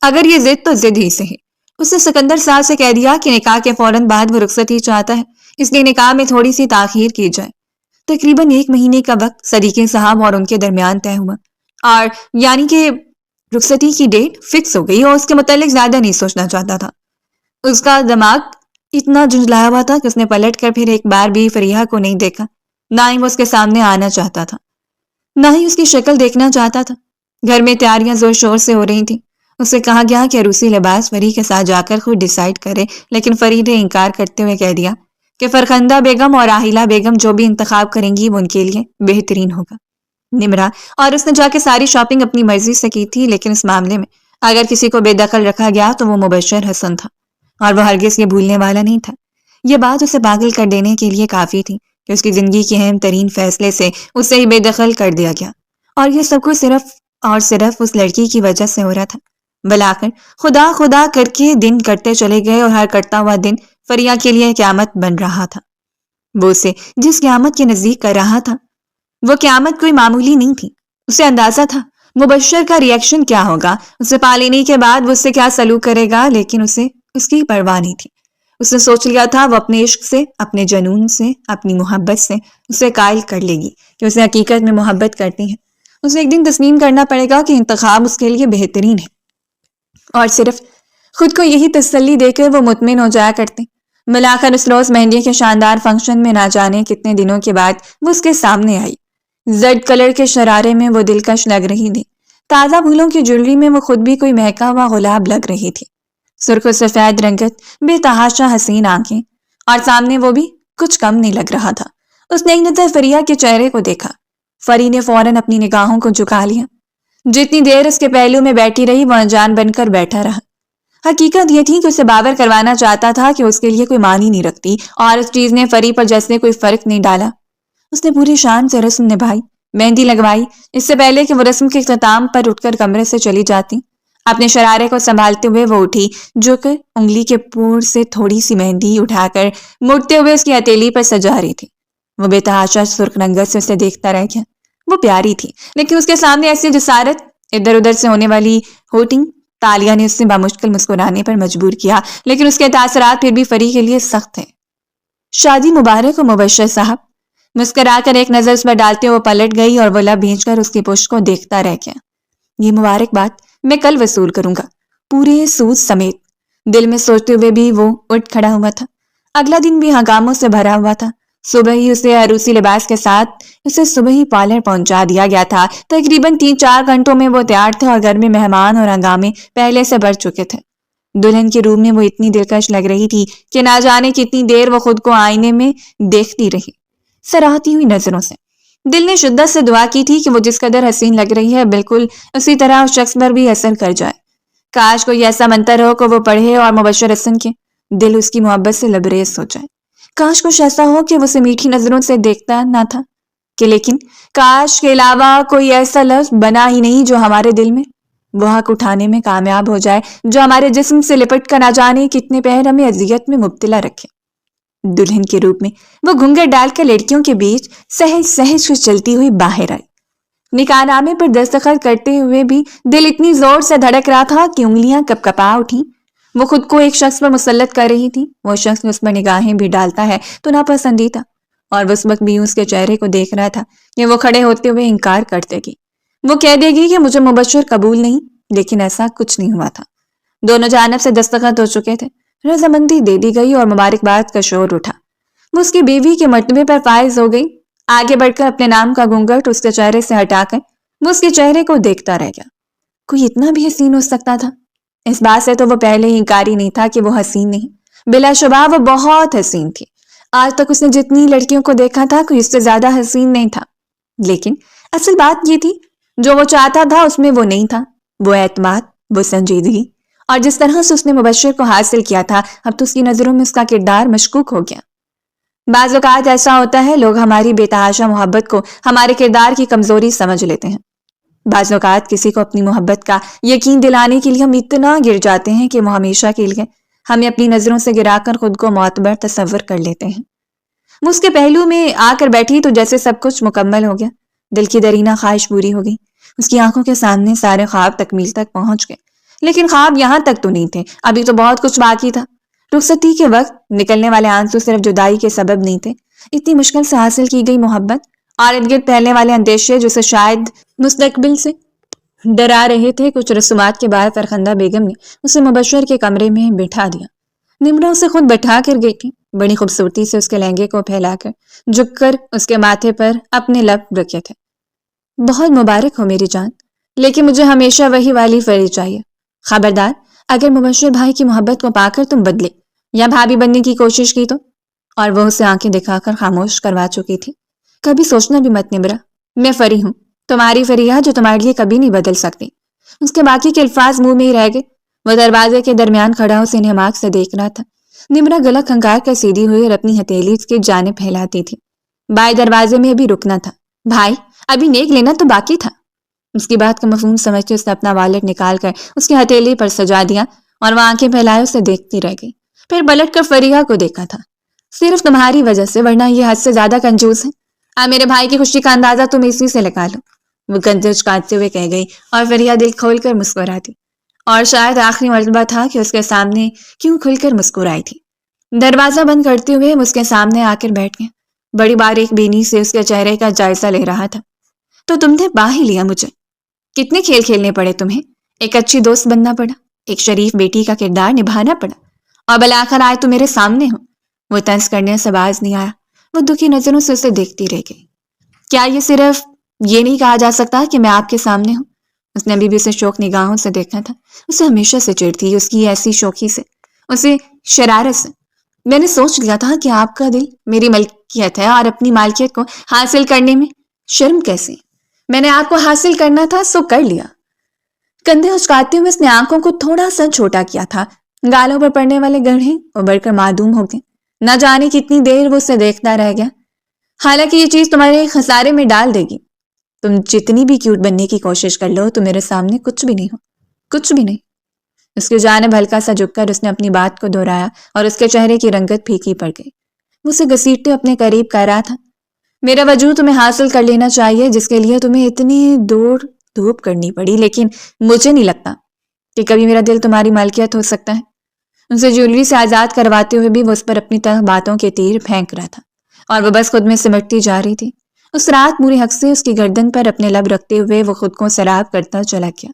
Speaker 1: اگر یہ ضد تو ضد ہی سے ہے۔ اس نے سکندر صاحب سے کہہ دیا کہ نکاح کے فوراً بعد وہ رخصتی چاہتا ہے، اس لیے نکاح میں تھوڑی سی تاخیر کی جائے۔ تقریباً 1 مہینے کا وقت صدیقی صاحب اور ان کے درمیان طے ہوا، اور یعنی کہ رخصتی کی ڈیٹ فکس ہو گئی، اور اس کے متعلق زیادہ نہیں سوچنا چاہتا تھا۔ اس کا دماغ اتنا جھنجھلایا ہوا تھا کہ اس نے پلٹ کر پھر ایک بار بھی فریحہ کو نہیں دیکھا، نہ ہی وہ اس کے سامنے آنا چاہتا تھا، نہ ہی اس کی شکل دیکھنا چاہتا تھا۔ گھر میں تیاریاں زور شور سے ہو رہی تھیں۔ اسے کہا گیا کہ عروسی لباس فری کے ساتھ جا کر خود ڈیسائیڈ کرے، لیکن فری نے انکار کرتے ہوئے کہہ دیا کہ فرخندہ بیگم اور راحیلہ بیگم جو بھی انتخاب کریں گی وہ ان کے لیے بہترین ہوگا۔ نمرا اور اس نے جا کے ساری شاپنگ اپنی مرضی سے کی تھی، لیکن اس معاملے میں اگر کسی کو بے دخل رکھا گیا تو وہ مبشر حسن تھا، اور وہ ہرگز یہ بھولنے والا نہیں تھا۔ یہ بات اسے پاگل کر دینے کے لیے کافی تھی کہ اس کی زندگی کے اہم ترین فیصلے سے اسے ہی بے دخل کر دیا گیا، اور یہ سب کچھ صرف اور صرف اس لڑکی کی وجہ سے ہو رہا تھا۔ بلا کر خدا خدا کر کے دن کٹتے چلے گئے، اور ہر کٹتا ہوا دن فریحہ کے لیے قیامت بن رہا تھا۔ وہ اسے جس قیامت کے نزدیک کر رہا تھا وہ قیامت کوئی معمولی نہیں تھی۔ اسے اندازہ تھا مبشر کا ری ایکشن کیا ہوگا، اسے پا لینے کے بعد وہ اس سے کیا سلوک کرے گا، لیکن اسے اس کی پرواہ نہیں تھی۔ اس نے سوچ لیا تھا وہ اپنے عشق سے، اپنے جنون سے، اپنی محبت سے اسے قائل کر لے گی کہ اسے حقیقت میں محبت کرتی ہے۔ اسے ایک دن تسلیم کرنا پڑے گا کہ انتخاب اس کے لیے بہترین ہے، اور صرف خود کو یہی تسلی دے کر وہ مطمئن ہو جایا کرتے۔ ملا کر اس روز مہندی کے شاندار فنکشن میں نہ جانے کتنے دنوں کے بعد وہ اس کے سامنے آئی۔ زرد کلر کے شرارے میں وہ دلکش لگ رہی تھی۔ تازہ پھولوں کی جویلری میں وہ خود بھی کوئی مہکا ہوا گلاب لگ رہی تھی۔ سرخ و سفید رنگت، بے تحاشا حسین آنکھیں، اور سامنے وہ بھی کچھ کم نہیں لگ رہا تھا۔ اس نے ایک نظر فریحہ کے چہرے کو دیکھا۔ فری نے فوراً اپنی نگاہوں کو جھکا لیا۔ جتنی دیر اس کے پہلو میں بیٹھی رہی وہ انجان بن کر بیٹھا رہا۔ حقیقت یہ تھی کہ اسے باور کروانا چاہتا تھا کہ اس کے لیے کوئی معنی نہیں رکھتی، اور اس چیز نے فری پر جیسے کوئی فرق نہیں ڈالا۔ اس نے پوری شان سے رسم نبھائی، مہندی لگوائی۔ اس سے پہلے کہ وہ رسم کے اختتام پر اٹھ کر کمرے سے چلی جاتی، اپنے شرارے کو سنبھالتے ہوئے وہ اٹھی، جو کہ انگلی کے پور سے تھوڑی سی مہندی اٹھا کر مڑتے ہوئے اس کی ہتھیلی پر سجا رہی تھی۔ وہ بے تحاشا سرخ رنگت سے اسے دیکھتا رہ گیا۔ وہ پیاری تھی، لیکن اس کے سامنے ایسی جسارت، ادھر ادھر سے ہونے والی ہوٹنگ تالیہ نے اسے بامشکل مسکرانے پر مجبور کیا، لیکن اس کے تاثرات پھر بھی فری کے لیے سخت تھے۔ شادی مبارک ہو مبشر صاحب۔ مسکرا کر ایک نظر اس پر ڈالتے ہوئے پلٹ گئی، اور وہ لب بھینچ کر اس کی پشت کو دیکھتا رہ گیا۔ یہ مبارک بات میں کل وصول کروں گا، پورے سود سمیت۔ دل میں سوچتے ہوئے بھی وہ اٹھ کھڑا ہوا تھا۔ اگلا دن بھی ہنگاموں سے بھرا ہوا تھا۔ صبح ہی اسے عروسی لباس کے ساتھ صبح ہی پارلر پہنچا دیا گیا تھا۔ تقریباً 3-4 گھنٹوں میں وہ تیار تھے، اور گھر میں مہمان اور ہنگامے پہلے سے بڑھ چکے تھے۔ دلہن کے روم میں وہ اتنی دلکش لگ رہی تھی کہ نہ جانے کتنی دیر وہ خود کو آئینے میں دیکھتی رہی، سراہتی ہوئی نظروں سے۔ دل نے شدت سے دعا کی تھی کہ وہ جس قدر حسین لگ رہی ہے بالکل اسی طرح اس شخص پر بھی اثر کر جائے۔ کاش کوئی ایسا منتر ہو کہ وہ پڑھے اور مبشر حسن کے دل اس کی محبت سے لبریز ہو جائے۔ کاش کچھ ایسا ہو کہ وہ اسے میٹھی نظروں سے دیکھتا نہ تھا، کہ لیکن کاش کے علاوہ کوئی ایسا لفظ بنا ہی نہیں جو ہمارے دل میں وہ حق اٹھانے میں کامیاب ہو جائے، جو ہمارے جسم سے لپٹ کر نہ جانے کتنے پہر ہمیں اذیت میں مبتلا رکھے۔ دلہن کے روپ میں وہ گھونگھٹ ڈال کر لڑکیوں کے بیچ سہج سہج سے چلتی ہوئی باہر آئی۔ نکاح نامے پر دستخط کرتے ہوئے بھی دل اتنی زور سے دھڑک رہا تھا کہ انگلیاں کپ کپا اٹھیں۔ وہ خود کو ایک شخص پر مسلط کر رہی تھی۔ وہ شخص اس پر نگاہیں بھی ڈالتا ہے تو ناپسندیدہ، اور وہ اس وقت بھی اس کے چہرے کو دیکھ رہا تھا کہ وہ کھڑے ہوتے ہوئے انکار کر دے گی۔ وہ کہہ دے گی کہ مجھے مبشر قبول نہیں، لیکن ایسا کچھ نہیں ہوا تھا۔ دونوں جانب سے دستخط ہو چکے تھے، رضامندی دے دی گئی اور مبارکباد کا شور اٹھا۔ وہ اس کی بیوی کے مرتبے پر فائز ہو گئی۔ آگے بڑھ کر اپنے نام کا گھونگھٹ اس کے چہرے سے ہٹا کر وہ اس کے چہرے کو دیکھتا رہ گیا۔ کوئی اتنا بھی حسین ہو سکتا تھا؟ اس بات سے تو وہ پہلے ہی انکاری نہیں تھا کہ وہ حسین نہیں، بلا شبہ وہ بہت حسین تھی۔ آج تک اس نے جتنی لڑکیوں کو دیکھا تھا کوئی اس سے زیادہ حسین نہیں تھا، لیکن اصل بات یہ تھی جو وہ چاہتا تھا اس میں وہ نہیں تھا، وہ اعتماد، وہ سنجیدگی، اور جس طرح سے اس نے مبشر کو حاصل کیا تھا اب تو اس کی نظروں میں اس کا کردار مشکوک ہو گیا۔ بعض اوقات ایسا ہوتا ہے لوگ ہماری بے تحاشا محبت کو ہمارے کردار کی کمزوری سمجھ لیتے ہیں۔ بعض اوقات کسی کو اپنی محبت کا یقین دلانے کے لیے ہم اتنا گر جاتے ہیں کہ وہ ہمیشہ کے لیے ہمیں اپنی نظروں سے گرا کر خود کو معتبر تصور کر لیتے ہیں۔ وہ اس کے پہلو میں آ کر بیٹھی تو جیسے سب کچھ مکمل ہو گیا، دل کی درینہ خواہش پوری ہو گئی۔ اس کی آنکھوں کے سامنے سارے خواب تکمیل تک پہنچ گئے، لیکن خواب یہاں تک تو نہیں تھے، ابھی تو بہت کچھ باقی تھا۔ رخصتی کے وقت نکلنے والے آنسو صرف جدائی کے سبب نہیں تھے، اتنی مشکل سے حاصل کی گئی محبت اور ارد گرد پھیلنے والے اندیشے جسے شاید مستقبل سے ڈرا رہے تھے۔ کچھ رسومات کے بعد فرخندہ بیگم نے اسے مبشر کے کمرے میں بٹھا دیا۔ نمرہ اسے خود بٹھا کر گئی تھی، بڑی خوبصورتی سے اس کے لہنگے کو پھیلا کر جھک کر اس کے ماتھے پر اپنے لب رکھے تھے۔ بہت مبارک ہو میری جان، لیکن مجھے ہمیشہ وہی والی فری چاہیے۔ خبردار اگر مبشر بھائی کی محبت کو پا کر تم بدلے یا بھابھی بننے کی کوشش کی تو۔ اور وہ اسے آنکھیں دکھا کر خاموش کروا چکی تھی۔ کبھی سوچنا بھی مت نمرہ، میں فری ہوں، تمہاری فریہ جو تمہارے لیے کبھی نہیں بدل سکتی۔ اس کے باقی کے الفاظ منہ میں ہی رہ گئے۔ وہ دروازے کے درمیان کھڑا اسے انہماک سے دیکھ رہا تھا۔ نمرہ گلا کھنگار کر سیدھی ہوئی اور اپنی ہتھیلی اس کی جانب پھیلاتی تھی۔ بائیں دروازے میں ابھی رکنا تھا بھائی، ابھی نیک لینا تو باقی تھا۔ اس کی بات کا مفہوم سمجھتے اس نے اپنا والٹ نکال کر اس کی ہتھیلی پر سجا دیا اور وہ آنکھیں پھیلائے اسے دیکھتی رہ گئی، پھر پلٹ کر فریہ کو دیکھا تھا۔ صرف تمہاری وجہ سے، ورنہ یہ حد سے زیادہ کنجوس ہے۔ میرے بھائی کی خوشی کا اندازہ تم اسی سے لگا لو، وہ گنجش کاٹتے ہوئے کہہ گئی اور فریہ دل کھول کر مسکراتی، اور شاید آخری مرتبہ تھا کہ اس کے سامنے کیوں کھل کر مسکرائی تھی۔ دروازہ بند کرتے ہوئے وہ اس کے سامنے آ کر بیٹھ گیا، بڑی باریک بینی سے اس کے چہرے کا جائزہ لے رہا تھا۔ تو تم نے پا ہی لیا مجھے، کتنے کھیل کھیلنے پڑے تمہیں، ایک اچھی دوست بننا پڑا، ایک شریف بیٹی کا کردار نبھانا پڑا، اور بالآخر آئے تو میرے سامنے ہو۔ وہ طنز کرنے سے باز نہیں آیا، وہ دکھی نظروں سے اسے دیکھتی رہ گئی۔ کیا یہ صرف یہ نہیں کہا جا سکتا کہ میں آپ کے سامنے ہوں؟ اس نے ابھی بھی اسے شوق نگاہوں سے دیکھا تھا۔ اسے ہمیشہ سے چڑ تھی اس کی ایسی شوخی سے، اسے شرارت سے۔ میں نے سوچ لیا تھا کہ آپ کا دل میری ملکیت ہے اور اپنی مالکیت کو حاصل کرنے میں شرم کیسے؟ میں نے آپ کو حاصل کرنا تھا سو کر لیا۔ کندھے اچکاتے ہوئے اس نے آنکھوں کو تھوڑا سا چھوٹا کیا تھا، گالوں پر پڑنے والے گڑھے ابھر کر معدوم ہو گئے۔ نہ جانے کتنی دیر وہ اسے دیکھتا رہ گیا۔ حالانکہ یہ چیز تمہارے خسارے میں ڈال دے گی، تم جتنی بھی کیوٹ بننے کی کوشش کر لو تو میرے سامنے کچھ بھی نہیں ہو، کچھ بھی نہیں۔ اس کی جانب ہلکا سا جھک کر اس نے اپنی بات کو دہرایا اور اس کے چہرے کی رنگت پھیکی پڑ گئی۔ وہ اسے گھسیٹتے اپنے قریب کر رہا تھا۔ میرا وجود تمہیں حاصل کر لینا چاہیے جس کے لیے تمہیں اتنی دوڑ دھوپ کرنی پڑی، لیکن مجھے نہیں لگتا کہ کبھی میرا دل تمہاری ملکیت ہو سکتا ہے۔ اسے جولری سے آزاد کرواتے ہوئے بھی وہ اس پر اپنی طرح باتوں کے تیر پھینک رہا تھا اور وہ بس خود میں سمٹتی جا رہی تھی۔ اس رات موری حق سے اس کی گردن پر اپنے لب رکھتے ہوئے وہ خود کو سراب کرتا چلا گیا،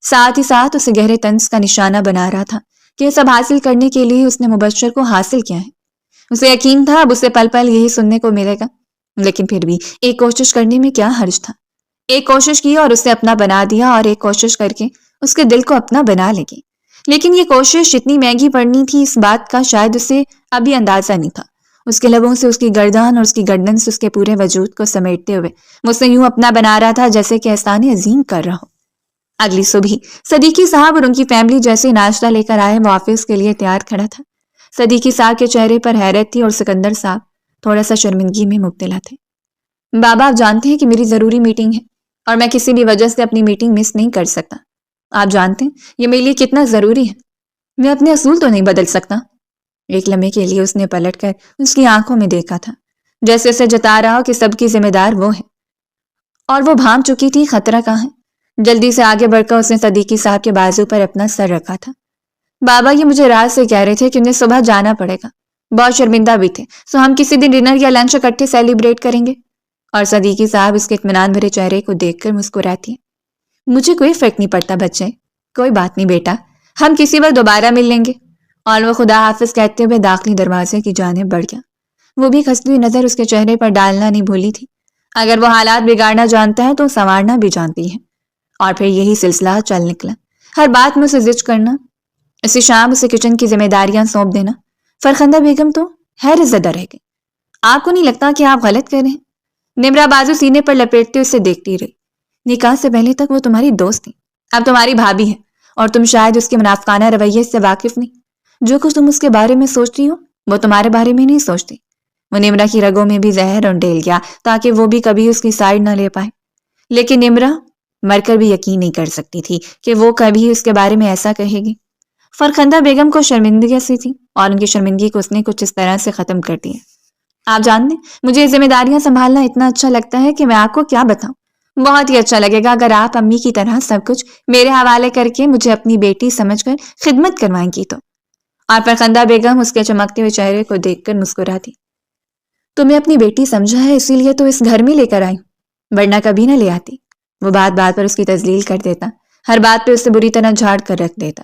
Speaker 1: ساتھ ہی ساتھ اسے گہرے طنز کا نشانہ بنا رہا تھا کہ یہ سب حاصل کرنے کے لیے اس نے مبشر کو حاصل کیا ہے۔ اسے یقین تھا اب اسے پل پل یہی سننے کو ملے گا، لیکن پھر بھی ایک کوشش کرنے میں کیا حرج تھا۔ ایک کوشش کی اور اسے اپنا بنا دیا، اور ایک کوشش کر کے اس کے دل کو اپنا بنا لے گی۔ لیکن یہ کوشش اتنی مہنگی پڑنی تھی اس بات کا شاید اسے ابھی اندازہ نہیں تھا۔ اس کے لبوں سے اس کی گردن اور اس کی گردن سے اس کے پورے وجود کو سمیٹتے ہوئے وہ اسے یوں اپنا بنا رہا تھا جیسے کہ احسان عظیم کر رہا ہو۔ اگلی صبح صدیقی صاحب اور ان کی فیملی جیسے ناشتہ لے کر آئے وہ آفس کے لیے تیار کھڑا تھا۔ صدیقی صاحب کے چہرے پر حیرت تھی اور سکندر صاحب تھوڑا سا شرمندگی میں مبتلا تھے۔ بابا آپ جانتے ہیں کہ میری ضروری میٹنگ ہے اور میں کسی بھی وجہ سے اپنی میٹنگ مس نہیں کر سکتا۔ آپ جانتے ہیں یہ میرے لیے کتنا ضروری ہے، میں اپنے اصول تو نہیں بدل سکتا۔ ایک لمحے کے لیے اس نے پلٹ کر اس کی آنکھوں میں دیکھا تھا، جیسے اسے جتا رہا ہو کہ سب کی ذمہ دار وہ ہے، اور وہ بھانپ چکی تھی خطرہ کہاں ہے۔ جلدی سے آگے بڑھ کر اس نے صدیقی صاحب کے بازو پر اپنا سر رکھا تھا۔ بابا یہ مجھے رات سے کہہ رہے تھے کہ انہیں صبح جانا پڑے گا، بہت شرمندہ بھی تھے، سو ہم کسی دن ڈنر یا لنچ اکٹھے سیلیبریٹ کریں گے۔ اور صدیقی صاحب اس کے اطمینان بھرے چہرے کو دیکھ کر مسکراتی ہیں۔ مجھے کوئی فرق نہیں پڑتا بچے، کوئی بات نہیں بیٹا، ہم کسی وقت دوبارہ مل لیں گے۔ اور وہ خدا حافظ کہتے ہوئے داخلی دروازے کی جانب بڑھ گیا۔ وہ بھی کھنستی ہوئی نظر اس کے چہرے پر ڈالنا نہیں بھولی تھی۔ اگر وہ حالات بگاڑنا جانتا ہے تو سنوارنا بھی جانتی ہے۔ اور پھر یہی سلسلہ چل نکلا، ہر بات میں اسے زج کرنا، اسی شام اسے کچن کی ذمہ داریاں سونپ دینا۔ فرخندہ بیگم تو حیرت زدہ رہ گئی۔ آپ کو نہیں لگتا کہ آپ غلط کر رہے ہیں؟ نمرا بازو سینے پر لپیٹتے اسے دیکھتی رہی۔ نکاح سے پہلے تک وہ تمہاری دوست تھی، اب تمہاری بھابی ہے، اور تم شاید اس کے منافقانہ رویے سے واقف نہیں۔ جو کچھ تم اس کے بارے میں سوچتی ہو وہ تمہارے بارے میں نہیں سوچتی۔ وہ نمرا کی رگوں میں بھی زہر انڈیل گیا تاکہ وہ بھی کبھی اس کی سائڈ نہ لے پائے، لیکن نمرا مر کر بھی یقین نہیں کر سکتی تھی کہ وہ کبھی اس کے بارے میں ایسا کہے گی۔ فرخندہ بیگم کو شرمندگی سی تھی اور ان کی شرمندگی کو اس نے کچھ اس طرح سے ختم کر دیا۔ آپ جان دیں، مجھے یہ ذمہ داریاں سنبھالنا اتنا اچھا لگتا ہے کہ میں آپ کو کیا بتاؤں۔ بہت ہی اچھا لگے گا اگر آپ امی کی طرح سب کچھ میرے حوالے کر کے مجھے اپنی بیٹی سمجھ کر خدمت کروائیں گی تو۔ اور فرخندہ بیگم اس کے چمکتے ہوئے چہرے کو دیکھ کر مسکرا دی۔ تمہیں اپنی بیٹی سمجھا ہے اسی لیے تو اس گھر میں لے کر آئی، ورنہ کبھی نہ لے آتی۔ وہ بات بات پر اس کی تذلیل کر دیتا، ہر بات پہ اسے بری طرح جھاڑ کر رکھ دیتا،